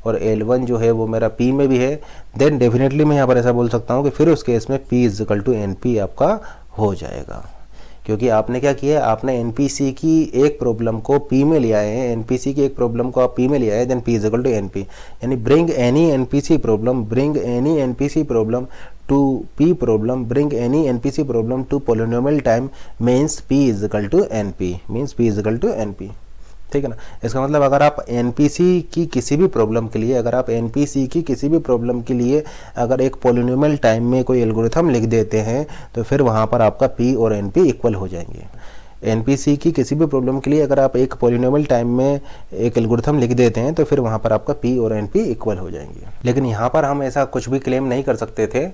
और L1 जो है वो मेरा P में भी है, देन डेफिनेटली मैं यहाँ पर ऐसा बोल सकता हूँ कि फिर उस केस में P is equal to NP आपका हो जाएगा। क्योंकि आपने क्या किया है, आपने एनपीसी की एक प्रॉब्लम को पी में ले आए हैं, एनपीसी की एक प्रॉब्लम को आप पी में ले आए, then P is equal to NP, यानी bring any NPC problem to P problem, bring any NPC problem to polynomial time means P is equal to NP, means P is equal to NP. ठीक है ना। इसका मतलब अगर आप एनपीसी की किसी भी प्रॉब्लम के लिए, अगर एक पोलिनोमियल टाइम में कोई एल्गोरिथम लिख देते हैं तो फिर वहाँ पर आपका पी और एनपी इक्वल हो जाएंगे। एनपीसी की किसी भी प्रॉब्लम के लिए अगर आप एक पोलिनोमियल टाइम में एक एल्गोरिथम लिख देते हैं तो फिर वहाँ पर आपका पी और एनपी इक्वल हो जाएंगे। लेकिन यहाँ पर हम ऐसा कुछ भी क्लेम नहीं कर सकते थे,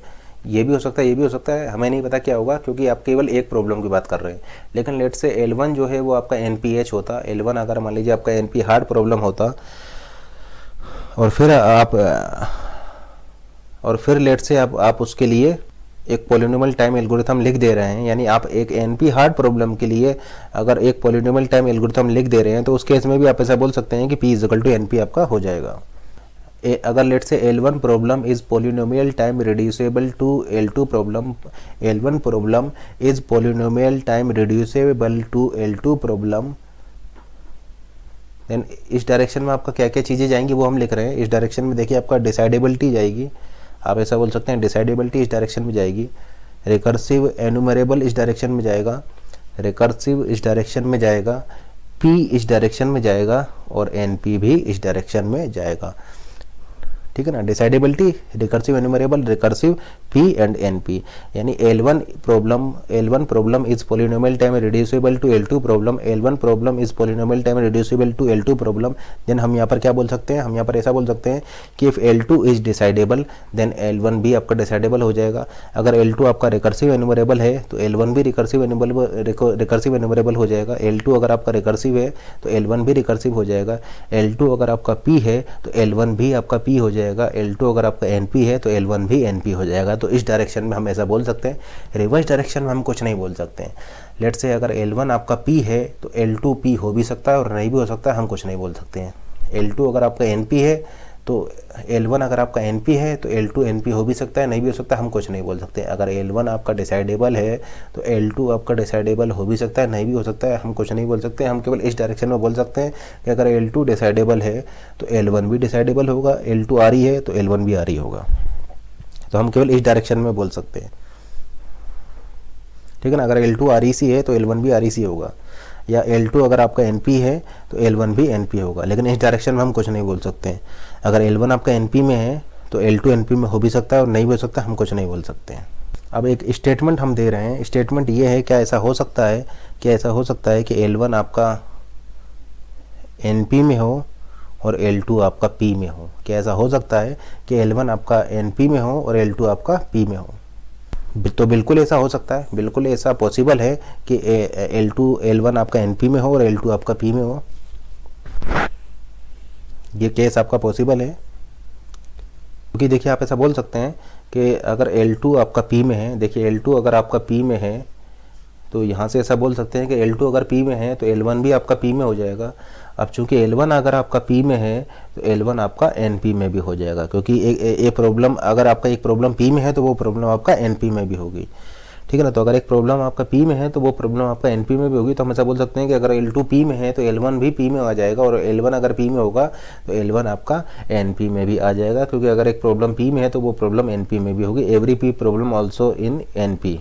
ये भी हो सकता है, ये भी हो सकता है, हमें नहीं पता क्या होगा, क्योंकि आप केवल एक प्रॉब्लम की बात कर रहे हैं। लेकिन लेट से L1 जो है वो आपका NPH होता, L1 अगर मान लीजिए आपका NP हार्ड प्रॉब्लम होता, और फिर लेट से आप उसके लिए एक पोलिनोमियल टाइम एल्गोरिथम लिख दे रहे हैं, यानी आप एक NP हार्ड प्रॉब्लम के लिए अगर एक पोलिनोमियल टाइम एल्गोरिथम लिख दे रहे हैं तो उस केस में भी आप ऐसा बोल सकते हैं कि P is equal to NP आपका हो जाएगा। अगर let say L1 problem is polynomial time reducible to L2 problem, L1 problem is polynomial time reducible to L2 problem, then इस डायरेक्शन में आपका क्या क्या चीज़ें जाएंगी वो हम लिख रहे हैं। इस डायरेक्शन में देखिए आपका डिसाइडेबिलिटी जाएगी, आप ऐसा बोल सकते हैं डिसाइडेबिलिटी इस डायरेक्शन में जाएगी, रिकर्सिव एनुमरेबल इस डायरेक्शन में जाएगा, रिकर्सिव इस डायरेक्शन में जाएगा, P इस डायरेक्शन में जाएगा और NP भी इस डायरेक्शन में जाएगा। ठीक है ना। Decidability, recursive enumerable, recursive P and NP, यानी L1 problem is polynomial time reducible to L2 problem, L1 problem is polynomial time reducible to L2 problem. Then हम यहाँ पर क्या बोल सकते हैं, हम यहाँ पर ऐसा बोल सकते हैं कि if L2 is decidable then L1 भी आपका डिसाइडेबल हो जाएगा। अगर L2 आपका रिकर्सिव एनुमरेबल है तो L1 भी रिकर्सिव एनुमरेबल हो जाएगा। L2 अगर आपका रिकर्सिव है तो L1 भी रिकर्सिव हो जाएगा। L2 अगर आपका P है तो L1 भी आपका P हो जाएगा। L2 अगर आपका NP है तो L1 भी NP हो जाएगा। तो इस डायरेक्शन में हम ऐसा बोल सकते हैं। रिवर्स डायरेक्शन में हम कुछ नहीं बोल सकते हैं। लेट से अगर L1 आपका P है तो L2 P हो भी सकता है और नहीं भी हो सकता है, हम कुछ नहीं बोल सकते हैं। L2 अगर आपका NP है तो L1 अगर आपका NP है तो L2 NP हो भी सकता है, नहीं भी हो सकता, हम कुछ नहीं बोल सकते। अगर L1 आपका डिसाइडेबल है तो L2 आपका डिसाइडेबल हो भी सकता है, नहीं भी हो सकता है, हम कुछ नहीं बोल सकते। हम केवल इस डायरेक्शन में बोल सकते हैं कि अगर L2 डिसाइडेबल है तो L1 भी डिसाइडेबल होगा, L2 RE है तो L1 भी RE होगा। तो हम केवल इस डायरेक्शन में बोल सकते हैं। ठीक है ना। अगर L2 REC है तो L1 भी REC होगा, या L2 अगर आपका NP है तो L1 भी NP होगा। लेकिन इस डायरेक्शन में हम कुछ नहीं बोल सकते हैं। अगर L1 आपका NP में है तो L2 NP में हो भी सकता है और नहीं भी हो सकता, हम कुछ नहीं बोल सकते हैं। अब एक स्टेटमेंट हम दे रहे हैं, स्टेटमेंट ये है, क्या ऐसा हो सकता है कि L1 आपका NP में हो और L2 आपका P में हो? क्या ऐसा हो सकता है कि L1 आपका NP में हो और L2 आपका P में हो? तो बिल्कुल ऐसा हो सकता है, बिल्कुल ऐसा पॉसिबल है कि L1 आपका NP में हो और L2 आपका P में हो। ये केस आपका पॉसिबल है, क्योंकि देखिए आप ऐसा बोल सकते हैं कि अगर L2 आपका P में है, देखिए L2 अगर आपका P में है तो यहाँ से ऐसा बोल सकते हैं कि L2 अगर P में है तो L1 भी आपका P में हो जाएगा। अब चूंकि L1 अगर आपका P में है तो L1 आपका NP में भी हो जाएगा, क्योंकि एक प्रॉब्लम, अगर आपका एक प्रॉब्लम P में है तो वो प्रॉब्लम आपका NP में भी होगी। ठीक है ना। तो अगर एक प्रॉब्लम आपका P में है तो वो प्रॉब्लम आपका NP में भी होगी। तो हम ऐसा बोल सकते हैं कि अगर L2 P में है तो L1 भी P में आ जाएगा, और L1 अगर P में होगा तो L1 आपका NP में भी आ जाएगा, क्योंकि अगर एक प्रॉब्लम P में है तो वो प्रॉब्लम NP में भी होगी। Every P problem also in NP।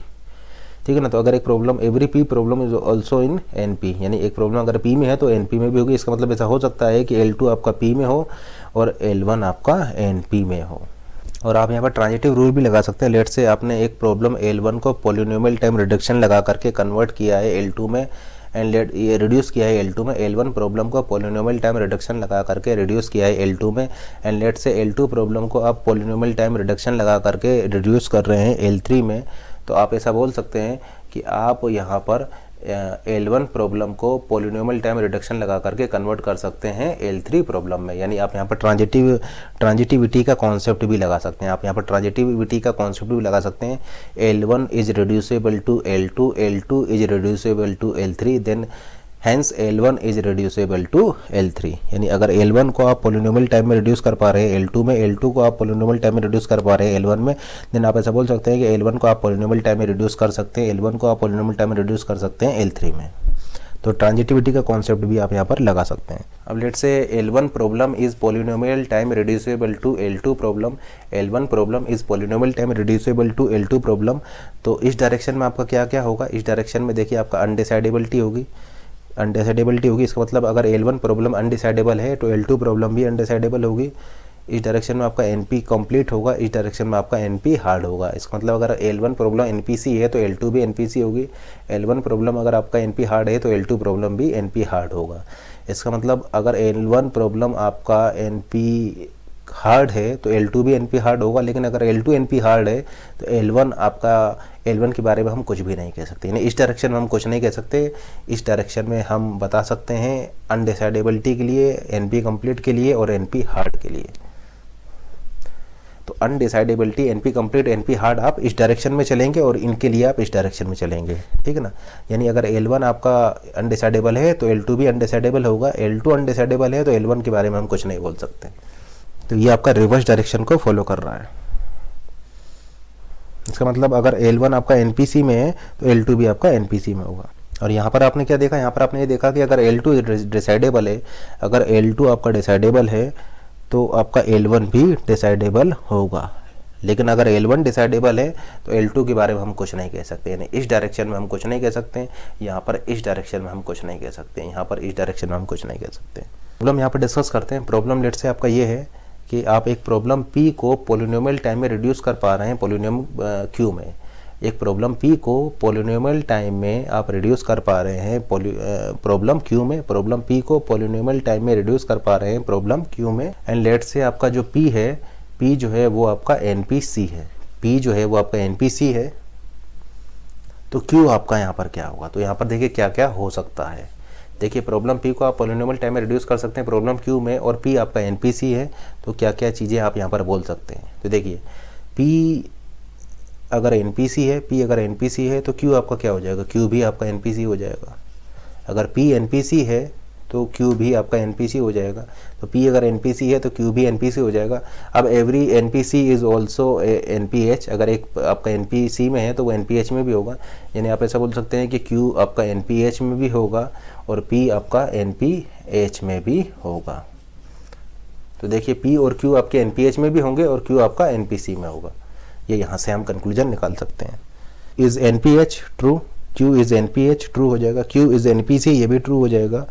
ठीक है ना। तो अगर एक problem, every P problem is also in NP, यानी एक प्रॉब्लम अगर P में है तो NP में भी होगी। इसका मतलब ऐसा हो सकता है कि L2 आपका P में हो और L1 आपका NP में हो। और आप यहाँ पर ट्रांजिटिव रूल भी लगा सकते हैं। लेट से आपने एक प्रॉब्लम L1 को पोलिनोमियल टाइम रिडक्शन लगा करके कन्वर्ट किया है L2 में, एंड लेट ये रिड्यूस किया है L2 में। L1 प्रॉब्लम को पोलिनोमियल टाइम रिडक्शन लगा करके रिड्यूस किया है L2 में, एंड लेट से L2 प्रॉब्लम को आप पोलिनोमियल टाइम रिडक्शन लगा करके रिड्यूस कर रहे हैं L3 में। तो आप ऐसा बोल सकते हैं कि आप यहाँ पर L1 प्रॉब्लम को पोलिनोमियल टाइम रिडक्शन लगा करके कन्वर्ट कर सकते हैं L3 प्रॉब्लम में। यानी आप यहाँ पर ट्रांजिटिविटी का कॉन्सेप्ट भी लगा सकते हैं। आप यहाँ पर ट्रांजिटिविटी का कॉन्सेप्ट भी लगा सकते हैं। L1 is reducible to L2, L2 is reducible to L3, then hence L1 is reducible to L3। यानी अगर L1 को आप पोलिनोमियल टाइम में रिड्यूस कर पा रहे हैं L2 में, L2 को आप पोलिनोमियल टाइम में रिड्यूस कर पा रहे हैं L1 में, देन आप ऐसा बोल सकते हैं कि L1 को आप पोलिनोमियल टाइम में रिड्यूस कर सकते हैं, L1 को आप पोलिनोमियल टाइम में रिड्यूस कर सकते हैं L3 में। तो ट्रांजिटिविटी का कॉन्सेप्ट भी आप यहाँ पर लगा सकते हैं। अब let's say L1 problem is polynomial time reducible to L2 problem, L1 problem is polynomial time reducible to L2 problem. तो इस डायरेक्शन में आपका क्या क्या होगा, इस डायरेक्शन में देखिए आपका अनडिसाइडेबिलिटी होगी, अनडिसाइडेबिलिटी होगी। इसका मतलब अगर L1 प्रॉब्लम अनडिसाइडेबल है तो L2 प्रॉब्लम भी अनडिसाइडेबल होगी। इस डायरेक्शन में आपका NP कंप्लीट होगा, इस डायरेक्शन में आपका NP हार्ड होगा। इसका मतलब अगर L1 प्रॉब्लम NPC है तो L2 भी NPC होगी, L1 प्रॉब्लम अगर आपका NP हार्ड है तो L2 प्रॉब्लम भी NP हार्ड होगा। इसका मतलब अगर L1 प्रॉब्लम आपका NP हार्ड है तो L2 भी NP हार्ड होगा, लेकिन अगर L2 NP हार्ड है तो L1 के बारे में हम कुछ भी नहीं कह सकते। यानी इस डायरेक्शन में हम कुछ नहीं कह सकते, इस डायरेक्शन में हम बता सकते हैं अनडिसाइडेबिलिटी के लिए, NP कंप्लीट के लिए और NP हार्ड के लिए। तो अनडिसाइडेबिलिटी, NP कंप्लीट, NP हार्ड आप इस डायरेक्शन में चलेंगे और इनके लिए आप इस डायरेक्शन में चलेंगे, ठीक है ना। यानी अगर L1 आपका अनडिसाइडेबल है तो L2 भी अनडिसाइडेबल होगा, L2 अनडिसाइडेबल है तो L1 के बारे में हम कुछ नहीं बोल सकते। तो ये आपका रिवर्स डायरेक्शन को फॉलो कर रहा है। इसका मतलब अगर L1 आपका NPC में है तो L2 भी आपका NPC में होगा। और यहाँ पर आपने क्या देखा, यहाँ पर आपने ये देखा कि अगर L2 डिसाइडेबल है, अगर L2 आपका डिसाइडेबल है तो आपका L1 भी डिसाइडेबल होगा। लेकिन अगर L1 डिसाइडेबल है तो L2 के बारे में हम कुछ नहीं कह सकते। यानी इस डायरेक्शन में हम कुछ नहीं कह सकते, यहाँ पर इस डायरेक्शन में हम कुछ नहीं कह सकते, यहाँ पर इस डायरेक्शन में हम कुछ नहीं कह सकते। प्रॉब्लम यहाँ पर डिस्कस करते हैं। प्रॉब्लम लेट से आपका ये है कि आप एक प्रॉब्लम P को पोलिनोमियल टाइम में रिड्यूस कर पा रहे हैं पोलिनोम Q में। एक प्रॉब्लम P को पोलिनोमियल टाइम में आप रिड्यूस कर पा रहे हैं प्रॉब्लम Q में, प्रॉब्लम P को पोलिनोमियल टाइम में रिड्यूस कर पा रहे हैं प्रॉब्लम Q में। एंड लेट से आपका जो P है, P जो है वो आपका NPC है, P जो है वो आपका NPC है। तो Q आपका यहाँ पर क्या होगा, तो यहाँ पर देखिए क्या क्या हो सकता है। देखिए प्रॉब्लम P को आप पोलिनोमियल टाइम में रिड्यूस कर सकते हैं प्रॉब्लम Q में, और P आपका NPC है। तो क्या क्या चीज़ें आप यहाँ पर बोल सकते हैं। तो देखिए P अगर NPC है, P अगर NPC है तो Q आपका क्या हो जाएगा, Q भी आपका NPC हो जाएगा। अगर P NPC है तो Q भी आपका NPC हो जाएगा। तो P अगर NPC है तो Q भी NPC हो जाएगा। अब every NPC is also NPH, अगर एक आपका NPC में है तो वो NPH में भी होगा। यानी आप ऐसा बोल सकते हैं कि Q आपका NPH में भी होगा और P आपका NPH में भी होगा। तो देखिए P और Q आपके NPH में भी होंगे और Q आपका NPC में होगा। ये यहाँ से हम कंक्लूजन निकाल सकते हैं। Is NPH true, Q is NPH true हो जाएगा, Q इज NPC ये भी ट्रू हो जाएगा,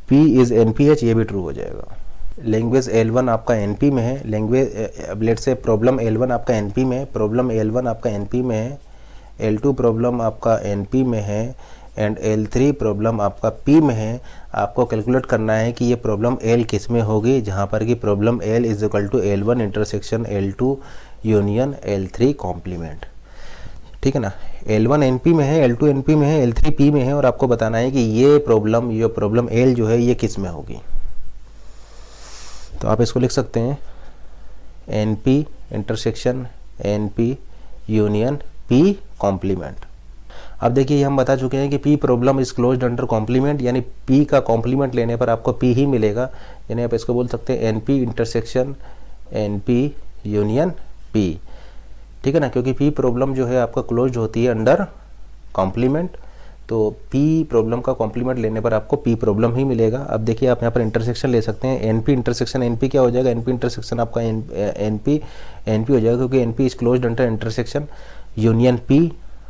P इज NPH ये भी ट्रू हो जाएगा। लैंग्वेज L1 आपका NP में है, लैंग्वेज अब लेट से प्रॉब्लम L1 आपका NP में है, प्रॉब्लम L1 आपका NP में है, L2 प्रॉब्लम आपका NP में है एंड L3 प्रॉब्लम आपका P में है। आपको कैलकुलेट करना है कि ये प्रॉब्लम L किस में होगी, जहाँ पर कि problem L is equal to L1 intersection L2 union L3 complement, ठीक है ना। L1 NP में है, L2 NP में है, L3 P में है, और आपको बताना है कि ये प्रॉब्लम L जो है ये किस में होगी। तो आप इसको लिख सकते हैं NP intersection NP union P complement. अब देखिए ये हम बता चुके हैं कि P problem is closed under complement, यानी P का कॉम्प्लीमेंट लेने पर आपको P ही मिलेगा। यानी आप इसको बोल सकते हैं NP intersection NP union P, ठीक है ना, क्योंकि P प्रॉब्लम जो है आपका क्लोज होती है अंडर कॉम्प्लीमेंट। तो P प्रॉब्लम का कॉम्प्लीमेंट लेने पर आपको P प्रॉब्लम ही मिलेगा। अब देखिए आप यहाँ पर इंटरसेक्शन ले सकते हैं, NP इंटरसेक्शन NP क्या हो जाएगा, NP इंटरसेक्शन आपका NP हो जाएगा, क्योंकि NP is closed under intersection union P।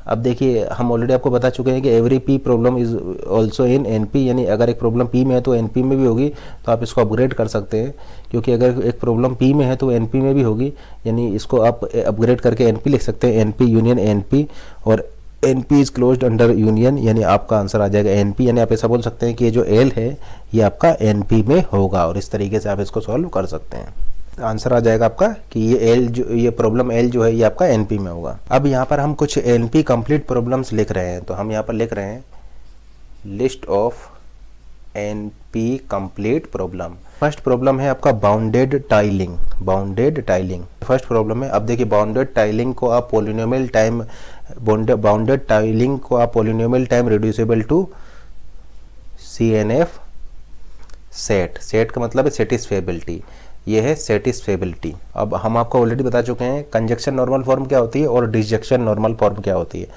अब देखिए हम ऑलरेडी आपको बता चुके हैं कि every P problem is also in NP, यानी अगर एक प्रॉब्लम P में है तो NP में भी होगी। तो आप इसको अपग्रेड कर सकते हैं, क्योंकि अगर एक प्रॉब्लम P में है तो NP में भी होगी, यानी इसको आप अपग्रेड करके NP लिख सकते हैं, NP यूनियन NP, और NP is closed under union, यानी आपका आंसर आ जाएगा NP। यानी आप ऐसा बोल सकते हैं कि ये जो L है ये आपका NP में होगा, और इस तरीके से आप इसको सॉल्व कर सकते हैं। आंसर आ जाएगा आपका कि ये प्रॉब्लम L जो है ये आपका NP में होगा। अब यहाँ पर हम कुछ NP कंप्लीट प्रॉब्लम्स लिख रहे हैं, तो हम यहाँ पर लिख रहे हैं list of NP complete problem. First problem है आपका बाउंडेड टाइलिंग, फर्स्ट प्रॉब्लम है। अब देखिए बाउंडेड टाइलिंग को आप polynomial time reducible to CNF set, set का मतलब है सेटिस्फेबिलिटी, ये है सेटिस्फेबिलिटी। अब हम आपको ऑलरेडी बता चुके हैं कंजक्शन नॉर्मल फॉर्म क्या होती है और डिसजक्शन नॉर्मल फॉर्म क्या होती है।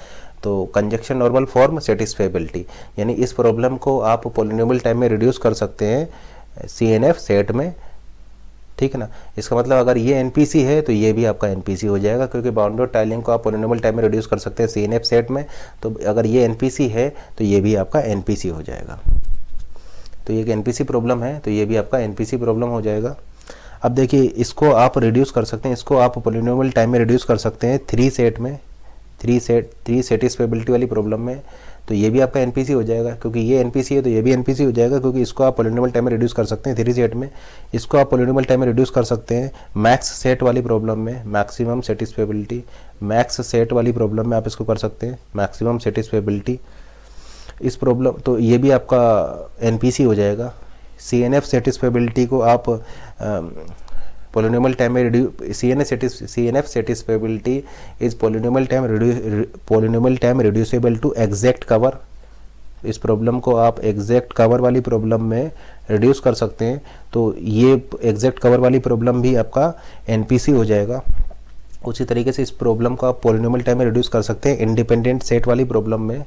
तो कंजक्शन नॉर्मल फॉर्म सेटिस्फेबिलिटी, यानी इस प्रॉब्लम को आप पॉलिनोमियल टाइम में रिड्यूस कर सकते हैं CNF सेट में, ठीक है ना। इसका मतलब अगर ये NPC है तो ये भी आपका NPC हो जाएगा, क्योंकि बाउंडेड टाइलिंग को आप पॉलिनोमियल टाइम में रिड्यूस कर सकते हैं CNF सेट में, तो अगर ये NPC है तो ये भी आपका NPC हो जाएगा। तो ये एक NPC प्रॉब्लम है, तो ये भी आपका NPC प्रॉब्लम हो जाएगा। अब देखिए इसको आप रिड्यूस कर सकते हैं, इसको आप पॉलिनोमियल टाइम में रिड्यूस कर सकते हैं 3 सेट में, 3 सेटिस्फेबिलिटी वाली प्रॉब्लम में, तो ये भी आपका NPC हो जाएगा। क्योंकि ये NPC है तो ये भी NPC हो जाएगा, क्योंकि इसको आप पॉलिनोमियल टाइम में रिड्यूस कर सकते हैं 3 सेट में। इसको आप पॉलिनोमियल टाइम में रिड्यूस कर सकते हैं मैक्स सेट वाली प्रॉब्लम में, मैक्सिमम सेटिस्फेबिलिटी, मैक्स सेट वाली प्रॉब्लम में आप इसको कर सकते हैं मैक्सिमम सेटिस्फेबिलिटी इस प्रॉब्लम, तो ये भी आपका NPC हो जाएगा। CNF सेटिस्फेबिलिटी को आप पॉलिनोमियल टाइम में CNF satisfiability is polynomial time reducible to exact cover. इस प्रॉब्लम को आप एग्जैक्ट कवर वाली प्रॉब्लम में रिड्यूस कर सकते हैं, तो ये एग्जैक्ट कवर वाली प्रॉब्लम भी आपका NPC हो जाएगा। उसी तरीके से इस प्रॉब्लम को आप पॉलिनोमियल टाइम में रिड्यूस कर सकते हैं इंडिपेंडेंट सेट वाली प्रॉब्लम में,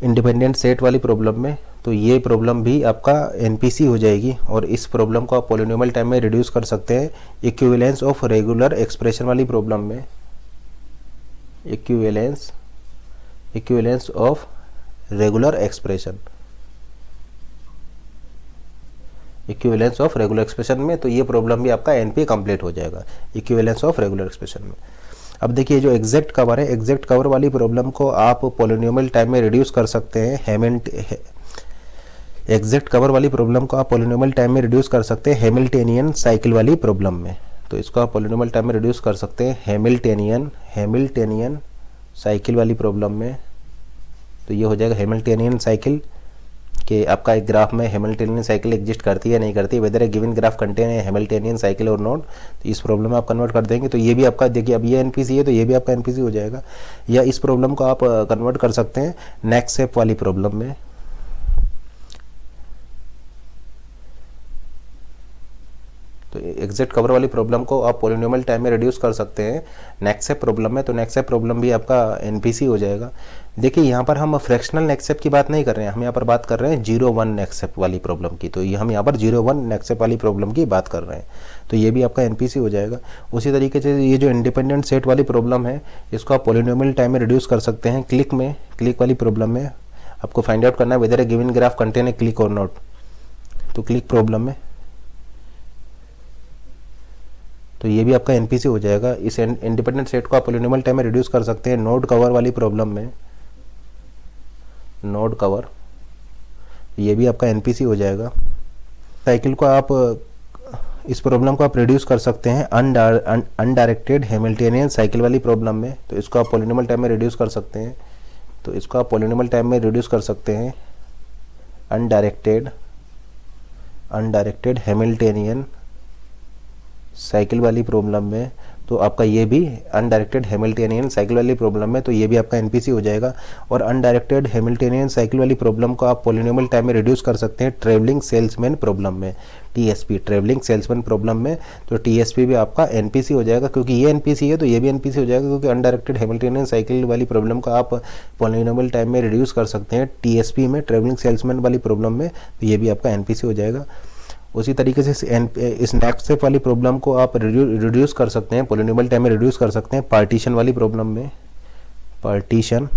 इंडिपेंडेंट सेट वाली प्रॉब्लम में, तो ये प्रॉब्लम भी आपका NPC हो जाएगी। और इस प्रॉब्लम को आप पॉलिनोमियल टाइम में रिड्यूस कर सकते हैं इक्विवेलेंस ऑफ रेगुलर एक्सप्रेशन वाली प्रॉब्लम में, equivalence of regular expression, equivalence of regular expression में, तो ये प्रॉब्लम भी आपका NP कंप्लीट हो जाएगा इक्विवेलेंस ऑफ रेगुलर एक्सप्रेशन में। अब देखिए जो एग्जैक्ट कवर है, एग्जैक्ट कवर वाली प्रॉब्लम को आप पॉलिनोमियल टाइम में रिड्यूस कर सकते हैं एग्जैक्ट कवर वाली प्रॉब्लम को आप पॉलिनोमियल टाइम में रिड्यूस कर सकते हैं हैमिल्टनियन साइकिल वाली प्रॉब्लम में। तो इसको आप पॉलिनोमियल टाइम में रिड्यूस कर सकते हैं हैमिल्टनियन साइकिल वाली प्रॉब्लम में, तो ये हो जाएगा हैमिल्टनियन साइकिल कि आपका एक ग्राफ में हैमिल्टनियन साइकिल एग्जिस्ट करती है नहीं करती, weather a given graph contain है हैमिल्टनियन साइकिल और नॉट, तो इस प्रॉब्लम में आप कन्वर्ट कर देंगे। तो ये भी आपका देखिए अब ये NPC है तो ये भी आपका NPC हो जाएगा। या इस प्रॉब्लम को आप कन्वर्ट कर सकते हैं नेक्स्ट स्टेप वाली प्रॉब्लम में, तो एग्जैक्ट कवर वाली प्रॉब्लम को आप पॉलिनोमियल टाइम में रिड्यूस कर सकते हैं नेक्स्ट स्टेप प्रॉब्लम में, तो नेक्स्ट स्टेप प्रॉब्लम भी आपका NPC हो जाएगा। देखिए यहाँ पर हम फ्रैक्शनल नेक्स्ट स्टेप की बात नहीं कर रहे हैं, हम यहाँ पर बात कर रहे हैं 0-1 नेक्स्ट स्टेप वाली प्रॉब्लम की, तो ये हम यहाँ पर 0-1 नेक्स्ट स्टेप वाली प्रॉब्लम की बात कर रहे हैं, तो ये भी आपका NPC हो जाएगा। उसी तरीके से ये जो इंडिपेंडेंट सेट वाली प्रॉब्लम है इसको आप पॉलिनोमियल टाइम में रिड्यूस कर सकते हैं क्लिक वाली प्रॉब्लम में। आपको फाइंड आउट करना है whether a given graph contain a clique और नॉट, तो क्लिक प्रॉब्लम में, तो ये भी आपका NPC हो जाएगा। इस इंडिपेंडेंट सेट को आप पॉलिनोमियल टाइम में रिड्यूस कर सकते हैं नोड कवर वाली प्रॉब्लम में, नोड कवर, ये भी आपका NPC हो जाएगा। साइकिल को आप इस प्रॉब्लम को आप रिड्यूस कर सकते हैं अनडायरेक्टेड हैमिल्टनियन साइकिल वाली प्रॉब्लम में, तो इसको आप पॉलिनोमियल टाइम में रिड्यूस कर सकते हैं, तो इसको आप पॉलिनोमियल टाइम में रिड्यूस कर सकते हैं अनडायरेक्टेड हैमिल्टनियन साइकिल वाली प्रॉब्लम में, तो आपका ये भी अनडायरेक्टेड हैमिल्टनियन साइकिल वाली प्रॉब्लम में, तो ये भी आपका NPC हो जाएगा। और अनडायरेक्टेड हैमिल्टनियन साइकिल वाली प्रॉब्लम को आप पॉलिनोमियल टाइम में रिड्यूस कर सकते हैं ट्रैवलिंग सेल्समैन प्रॉब्लम में, TSP ट्रैवलिंग सेल्समैन प्रॉब्लम में, तो TSP भी आपका NPC हो जाएगा। क्योंकि ये NPC है तो ये भी NPC हो जाएगा, क्योंकि अनडायरेक्टेड हैमिल्टनियन साइकिल वाली प्रॉब्लम को आप पॉलिनोमियल टाइम में रिड्यूस कर सकते हैं TSP में ट्रैवलिंग सेल्समैन वाली प्रॉब्लम में, तो ये भी आपका NPC हो जाएगा। उसी तरीके से इस नेक्स्ट स्टेप वाली प्रॉब्लम को आप रिड्यूस कर सकते हैं पॉलिनोमियल टाइम में रिड्यूस कर सकते हैं पार्टीशन वाली प्रॉब्लम में, पार्टीशन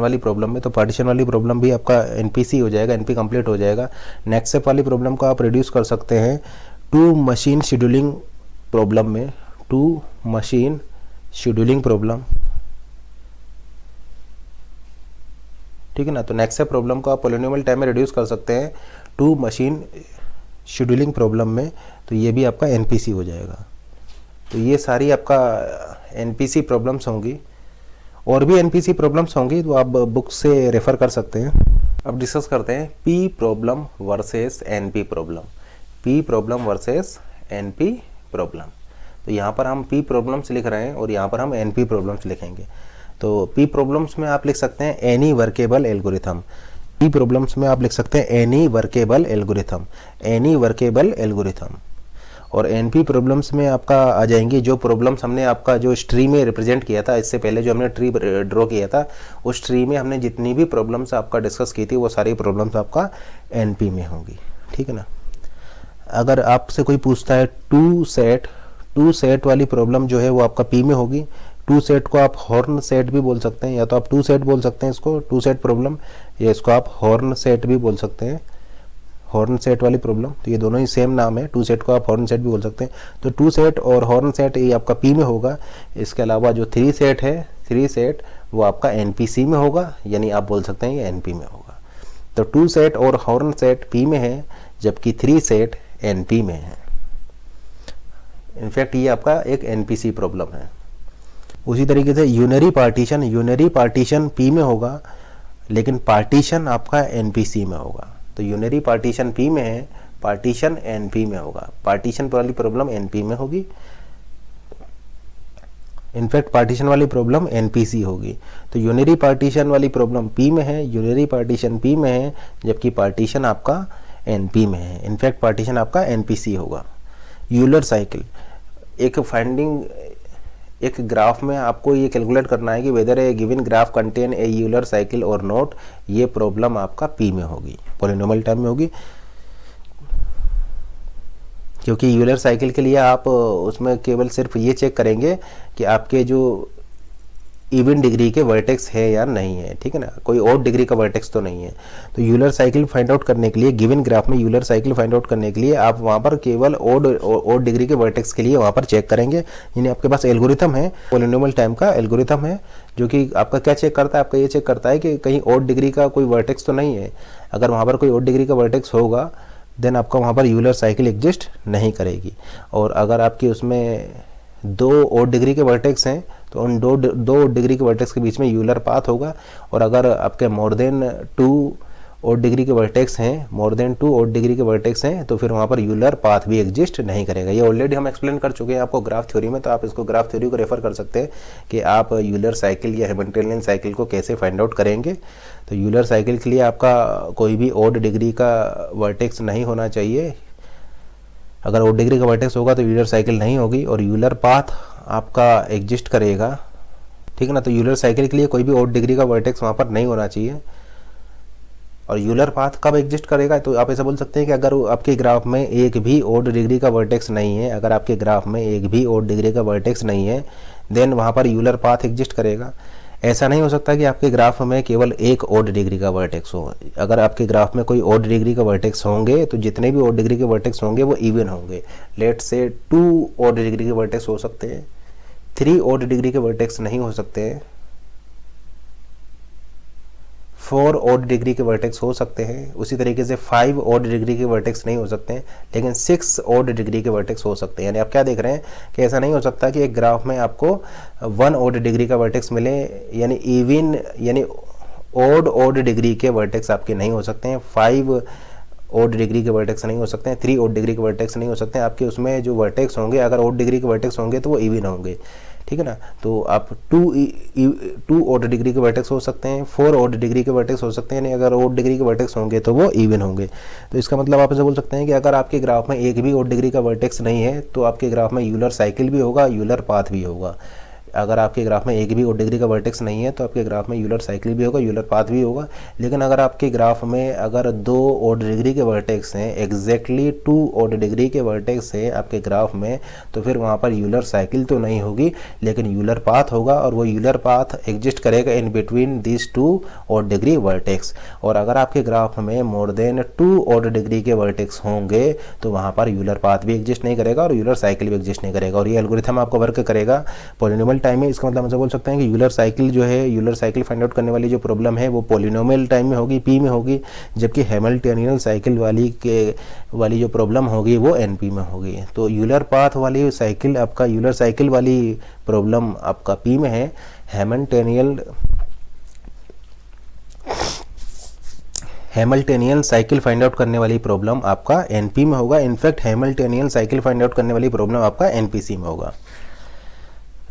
वाली प्रॉब्लम में, तो पार्टीशन वाली प्रॉब्लम भी आपका NPC हो जाएगा, NP कंप्लीट हो जाएगा। नेक्स्ट स्टेप वाली प्रॉब्लम को आप रिड्यूस कर सकते हैं टू मशीन शेड्यूलिंग प्रॉब्लम में, टू मशीन शेड्यूलिंग प्रॉब्लम, ठीक है ना। तो नेक्स्ट प्रॉब्लम को आप पॉलिनोमियल टाइम में रिड्यूस कर सकते हैं टू मशीन शेड्यूलिंग प्रॉब्लम में, तो ये भी आपका NPC हो जाएगा। तो ये सारी आपका NPC प्रॉब्लम्स होंगी, और भी NPC प्रॉब्लम्स होंगी तो आप बुक से रेफर कर सकते हैं। अब डिस्कस करते हैं P problem versus NP problem, P problem versus NP problem. तो यहाँ पर हम पी प्रॉब्लम्स लिख रहे हैं और यहाँ पर हम एन पी प्रॉब्लम्स लिखेंगे। तो पी प्रॉब्लम्स में आप लिख सकते हैं any workable algorithm. P problems में आप लिख सकते हैं any workable algorithm, any workable algorithm. और एनपी प्रॉब्लम्स में आपका आ जाएंगे जो प्रॉब्लम्स हमने आपका जो ट्री में रिप्रेजेंट किया था, इससे पहले जो हमने ट्री ड्रॉ किया था, उस ट्री में हमने जितनी भी प्रॉब्लम्स आपका डिस्कस की थी वो सारी प्रॉब्लम्स आपका एनपी में होंगी, ठीक है ना। अगर आपसे कोई पूछता है टू सेट वाली प्रॉब्लम जो है वो आपका पी में होगी। टू सेट को आप हॉर्न सेट भी बोल सकते हैं, या तो आप टू सेट बोल सकते हैं इसको, टू सेट प्रॉब्लम, या इसको आप हॉर्न सेट भी बोल सकते हैं, हॉर्न सेट वाली प्रॉब्लम। तो ये दोनों ही सेम नाम है, टू सेट को आप हॉर्न सेट भी बोल सकते हैं। तो टू सेट और हॉर्न सेट ये आपका पी में होगा। इसके अलावा जो थ्री सेट है, थ्री सेट वो आपका एनपीसी में होगा, यानी आप बोल सकते हैं ये एनपी में होगा। तो टू सेट और हॉर्न सेट पी में है, जबकि थ्री सेट एनपी में है। इनफैक्ट ये आपका एक एनपीसी प्रॉब्लम है। उसी तरीके से यूनरी पार्टीशन पी में होगा, लेकिन पार्टीशन आपका एनपीसी में होगा। तो यूनरी पार्टीशन पी में है, पार्टीशन एनपी में होगा। पार्टीशन वाली प्रॉब्लम एनपी में होगी, इनफैक्ट पार्टीशन वाली प्रॉब्लम एनपीसी होगी। तो यूनरी पार्टीशन वाली प्रॉब्लम पी में है, यूनरी पार्टीशन पी में है, जबकि पार्टीशन आपका एनपी में है। इनफैक्ट पार्टीशन आपका एनपीसी होगा। यूलर साइकिल, एक ग्राफ में आपको ये कैलकुलेट करना है कि whether a given graph contain a Euler cycle और नॉट। ये प्रॉब्लम आपका पी में होगी, पॉलिनोमियल टर्म में होगी, क्योंकि यूलर साइकिल के लिए आप उसमें केवल सिर्फ ये चेक करेंगे कि आपके जो इवन डिग्री के वर्टेक्स है या नहीं है, ठीक है ना, कोई और डिग्री का वर्टेक्स तो नहीं है। तो यूलर साइकिल फाइंड आउट करने के लिए, गिवन ग्राफ में यूलर साइकिल फाइंड आउट करने के लिए आप वहाँ पर केवल ओड डिग्री के वर्टेक्स के लिए वहाँ पर चेक करेंगे। यानी आपके पास एल्गोरिथम है, पॉलिनोमियल टाइम का एल्गोरिथम है, जो कि आपका क्या चेक करता है, आपका ये चेक करता है कि कहीं ओड डिग्री का कोई वर्टेक्स तो नहीं है। अगर वहाँ पर कोई ओड डिग्री का वर्टेक्स होगा देन आपका वहाँ पर यूलर साइकिल एग्जिस्ट नहीं करेगी। और अगर आपकी उसमें दो ओड डिग्री के वर्टेक्स हैं तो उन दो डिग्री के वर्टेक्स के बीच में यूलर पाथ होगा। और अगर आपके more than two odd degree के वर्टेक्स हैं, more than two odd degree के वर्टेक्स हैं, तो फिर वहाँ पर यूलर पाथ भी एग्जिस्ट नहीं करेगा। ये ऑलरेडी हम एक्सप्लेन कर चुके हैं आपको ग्राफ थ्योरी में, तो आप इसको ग्राफ थ्योरी को रेफर कर सकते हैं कि आप यूलर साइकिल या हैमिल्टनियन साइकिल को कैसे फाइंड आउट करेंगे। तो यूलर साइकिल के लिए आपका कोई भी ओड डिग्री का वर्टेक्स नहीं होना चाहिए। अगर ओड डिग्री का वर्टेक्स होगा तो यूलर साइकिल नहीं होगी और यूलर पाथ आपका एग्जिस्ट करेगा, ठीक है ना। तो यूलर साइकिल के लिए कोई भी ओड डिग्री का वर्टेक्स वहाँ पर नहीं होना चाहिए। और यूलर पाथ कब एग्जिस्ट करेगा, तो आप ऐसा बोल सकते हैं कि अगर आपके ग्राफ में एक भी ओड डिग्री का वर्टेक्स नहीं है, अगर आपके ग्राफ में एक भी ओड डिग्री का वर्टेक्स नहीं है, देन वहाँ पर यूलर पाथ एग्जिस्ट करेगा। ऐसा नहीं हो सकता कि आपके ग्राफ में केवल एक ओड डिग्री का वर्टेक्स हो। अगर आपके ग्राफ में कोई ओड डिग्री का वर्टेक्स होंगे तो जितने भी ओड डिग्री के वर्टेक्स होंगे वो इवन होंगे। लेट से 2 ओड डिग्री के वर्टेक्स हो सकते हैं, 3 ओड डिग्री के वर्टेक्स नहीं हो सकते हैं, 4 ओड डिग्री के वर्टेक्स हो सकते हैं। उसी तरीके से 5 ओड डिग्री के वर्टेक्स नहीं हो सकते हैं, लेकिन 6 ओड डिग्री के वर्टेक्स हो सकते हैं। यानी आप क्या देख रहे हैं कि ऐसा नहीं हो सकता कि एक ग्राफ में आपको 1 ओड डिग्री का वर्टेक्स मिले, यानी इवन यानी ओड डिग्री के वर्टेक्स आपके नहीं हो सकते हैं। 5 ओड डिग्री के वर्टेक्स नहीं हो सकते हैं, 3 ओड डिग्री के वर्टेक्स नहीं हो सकते हैं। आपके उसमें जो वर्टेक्स होंगे, अगर ओड डिग्री के वर्टेक्स होंगे तो वो इवन होंगे, ठीक है ना। तो आप 2 ओड डिग्री के वर्टेक्स हो सकते हैं, 4 ओड डिग्री के वर्टेक्स हो सकते हैं, यानी अगर ओड डिग्री के वर्टेक्स होंगे तो वो इवन होंगे। तो इसका मतलब आप ऐसे बोल सकते हैं कि अगर आपके ग्राफ में एक भी ओड डिग्री का वर्टेक्स नहीं है तो आपके ग्राफ में यूलर साइकिल भी होगा, यूलर पाथ भी होगा। अगर आपके ग्राफ में एक भी ओड डिग्री का वर्टेक्स नहीं है तो आपके ग्राफ में यूलर साइकिल भी होगा, यूलर पाथ भी होगा। लेकिन अगर आपके ग्राफ में अगर 2 ओड डिग्री के वर्टेक्स हैं, एग्जैक्टली 2 ओड डिग्री के वर्टेक्स है आपके ग्राफ में, तो फिर वहाँ पर यूलर साइकिल तो नहीं होगी, लेकिन यूलर पाथ होगा। और वो यूलर पाथ एग्जिस्ट करेगा in between this 2 odd degree vertex. और अगर आपके ग्राफ में मोर देन 2 ओड डिग्री के वर्टेक्स होंगे तो वहाँ पर यूलर पाथ भी एग्जिस्ट नहीं करेगा और यूलर साइकिल भी एग्जिस्ट नहीं करेगा। और ये एल्गोरिथम आपको वर्क करेगा पॉलिनोमियल टाइम में। इसका मतलब हम बोल सकते हैं कि यूलर साइकिल जो है, यूलर साइकिल फाइंड आउट करने वाली जो प्रॉब्लम है वो पॉलिनोमियल टाइम में होगी, पी में होगी, जबकि हैमिल्टनियन साइकिल वाली जो प्रॉब्लम होगी वो एनपी में होगी। तो यूलर पाथ वाली साइकिल आपका, यूलर साइकिल वाली प्रॉब्लम आपका पी में है, हैमिल्टनियन साइकिल फाइंड आउट करने वाली प्रॉब्लम आपका एनपी में होगा। In fact Hamiltonian cycle find out करने वाली प्रॉब्लम आपका एनपीसी में होगा।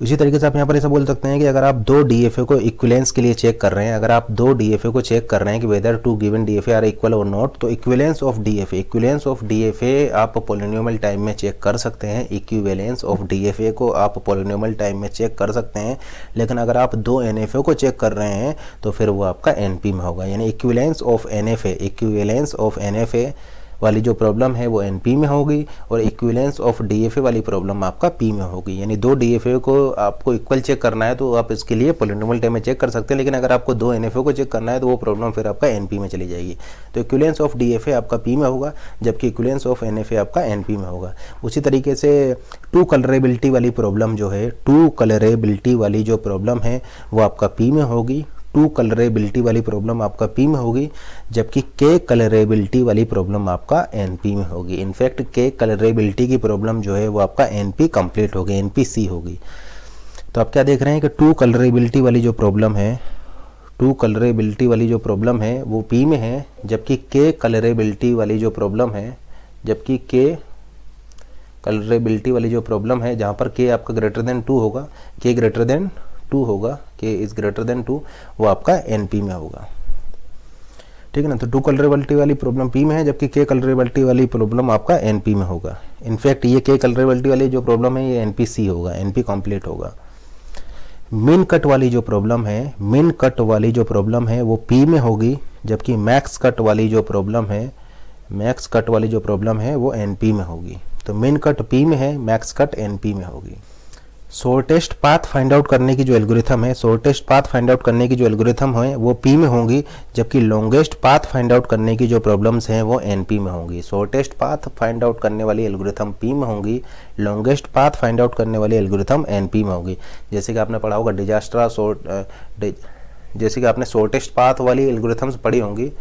इसी तरीके से आप यहाँ पर ऐसा बोल सकते हैं कि अगर आप दो डीएफए को इक्विवेलेंस के लिए चेक कर रहे हैं, अगर आप दो डीएफए को चेक कर रहे हैं कि whether two given DFA are equal और नॉट, तो इक्विवेलेंस ऑफ डीएफए आप पॉलिनोमियल टाइम में चेक कर सकते हैं। इक्विवेलेंस ऑफ डीएफए को आप पॉलिनोमियल टाइम में चेक कर सकते हैं, लेकिन अगर आप दो एनएफए को चेक कर रहे हैं तो फिर वो आपका एनपी में होगा। यानी इक्विवेलेंस ऑफ एनएफए वाली जो प्रॉब्लम है वो एनपी में होगी और इक्विवेलेंस ऑफ डीएफए वाली प्रॉब्लम आपका पी में होगी। यानी दो डीएफए को आपको इक्वल चेक करना है तो आप इसके लिए पॉलिनोमियल टाइम में चेक कर सकते हैं, लेकिन अगर आपको दो एनएफए को चेक करना है तो वो प्रॉब्लम फिर आपका एनपी में चली जाएगी। तो इक्विवेलेंस ऑफ डीएफए आपका पी में होगा, जबकि इक्विवेलेंस ऑफ एनएफए आपका एनपी में होगा। उसी तरीके से टू कलरेबिलिटी वाली प्रॉब्लम जो है, टू कलरेबिलिटी वाली जो प्रॉब्लम है वो आपका पी में होगी। टू कलरेबिलिटी वाली प्रॉब्लम आपका पी में होगी, जबकि के कलरेबिलिटी वाली प्रॉब्लम आपका एनपी में होगी। इनफैक्ट के कलरेबिलिटी की प्रॉब्लम जो है वो आपका एनपी कंप्लीट होगी, एनपीसी होगी। तो आप क्या देख रहे हैं कि टू कलरेबिलिटी वाली जो प्रॉब्लम है, टू कलरेबिलिटी वाली जो प्रॉब्लम है वो पी में है, जबकि के कलरेबिलिटी वाली जो प्रॉब्लम है, जबकि के कलरेबिलिटी वाली जो प्रॉब्लम है जहाँ पर के आपका ग्रेटर देन 2 होगा, के ग्रेटर देन 2 होगा, के इज ग्रेटर देन 2, वो आपका एनपी में होगा। ठीक है ना। तो टू कलरेबिलिटी वाली प्रॉब्लम पी में है, जबकि के कलरेबिलिटी वाली प्रॉब्लम आपका एनपी में होगा। इनफैक्ट ये के कलरेबिलिटी वाली जो प्रॉब्लम है ये एनपीसी होगा, एनपी कंप्लीट होगा। मिन कट वाली जो प्रॉब्लम है, मिन कट वाली जो प्रॉब्लम है वो पी में होगी, जबकि मैक्स कट वाली जो प्रॉब्लम है, मैक्स कट वाली जो प्रॉब्लम है वो एनपी में होगी। तो मिन कट पी में है, मैक्स कट एनपी में होगी। शॉर्टेस्ट पाथ फाइंड आउट करने की जो एल्गोरिथम है, शॉर्टेस्ट पाथ फाइंड आउट करने की जो एल्गोरिथम है वो पी में होंगी, जबकि लॉन्गेस्ट पाथ फाइंड आउट करने की जो प्रॉब्लम्स हैं वो एनपी में होंगी। शॉर्टेस्ट पाथ फाइंड आउट करने वाली एल्गोरिथम पी में होंगी, लॉन्गेस्ट पाथ फाइंड आउट करने वाली एल्गोरिथम एनपी में होगी। जैसे कि आपने पढ़ा होगा जैसे कि आपने शॉर्टेस्ट पाथ वाली एल्गोरिथम्स पढ़ी होंगी,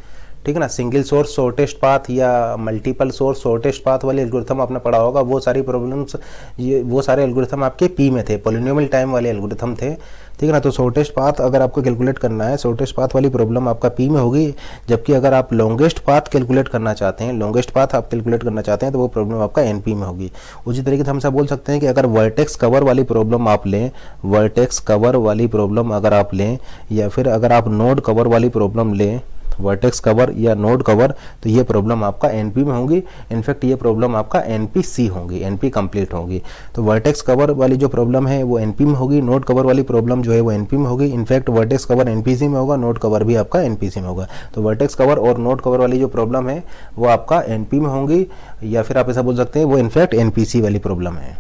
ठीक है ना। सिंगल सोर्स शॉर्टेस्ट पाथ या मल्टीपल सोर्स शॉर्टेस्ट पाथ वाले एल्गोरिथम आपने पढ़ा होगा। वो सारी प्रॉब्लम्स, ये वो सारे एल्गोरिथम आपके पी में थे, पॉलिनोमियल टाइम वाले एल्गोरिथम थे, ठीक है ना। तो शॉर्टेस्ट पाथ अगर आपको कैलकुलेट करना है, शॉर्टेस्ट पाथ वाली प्रॉब्लम आपका पी में होगी, जबकि अगर आप लॉन्गेस्ट पाथ कैलकुलेट करना चाहते हैं, लॉन्गेस्ट पाथ आप कैलकुलेट करना चाहते हैं तो वो प्रॉब्लम आपका एनपी में होगी। उसी तरीके से हम सब बोल सकते हैं कि अगर वर्टेक्स कवर वाली प्रॉब्लम आप लें, वर्टेक्स कवर वाली प्रॉब्लम अगर आप लें, या फिर अगर आप नोड कवर वाली प्रॉब्लम लें, वर्टेक्स कवर या नोड कवर, तो ये प्रॉब्लम आपका एनपी में होगी। इनफैक्ट ये प्रॉब्लम आपका एनपीसी होगी, एनपी कंप्लीट होगी। तो वर्टेक्स कवर वाली जो प्रॉब्लम है वो एनपी में होगी, नोड कवर वाली प्रॉब्लम जो है वो एनपी में होगी। इनफैक्ट वर्टेक्स कवर एनपीसी में होगा, नोड कवर भी आपका एनपीसी में होगा। तो वर्टेक्स कवर और नोड कवर वाली जो प्रॉब्लम है वो आपका एनपी में होंगी, या फिर आप ऐसा बोल सकते हैं वो इनफैक्ट एनपीसी वाली प्रॉब्लम है।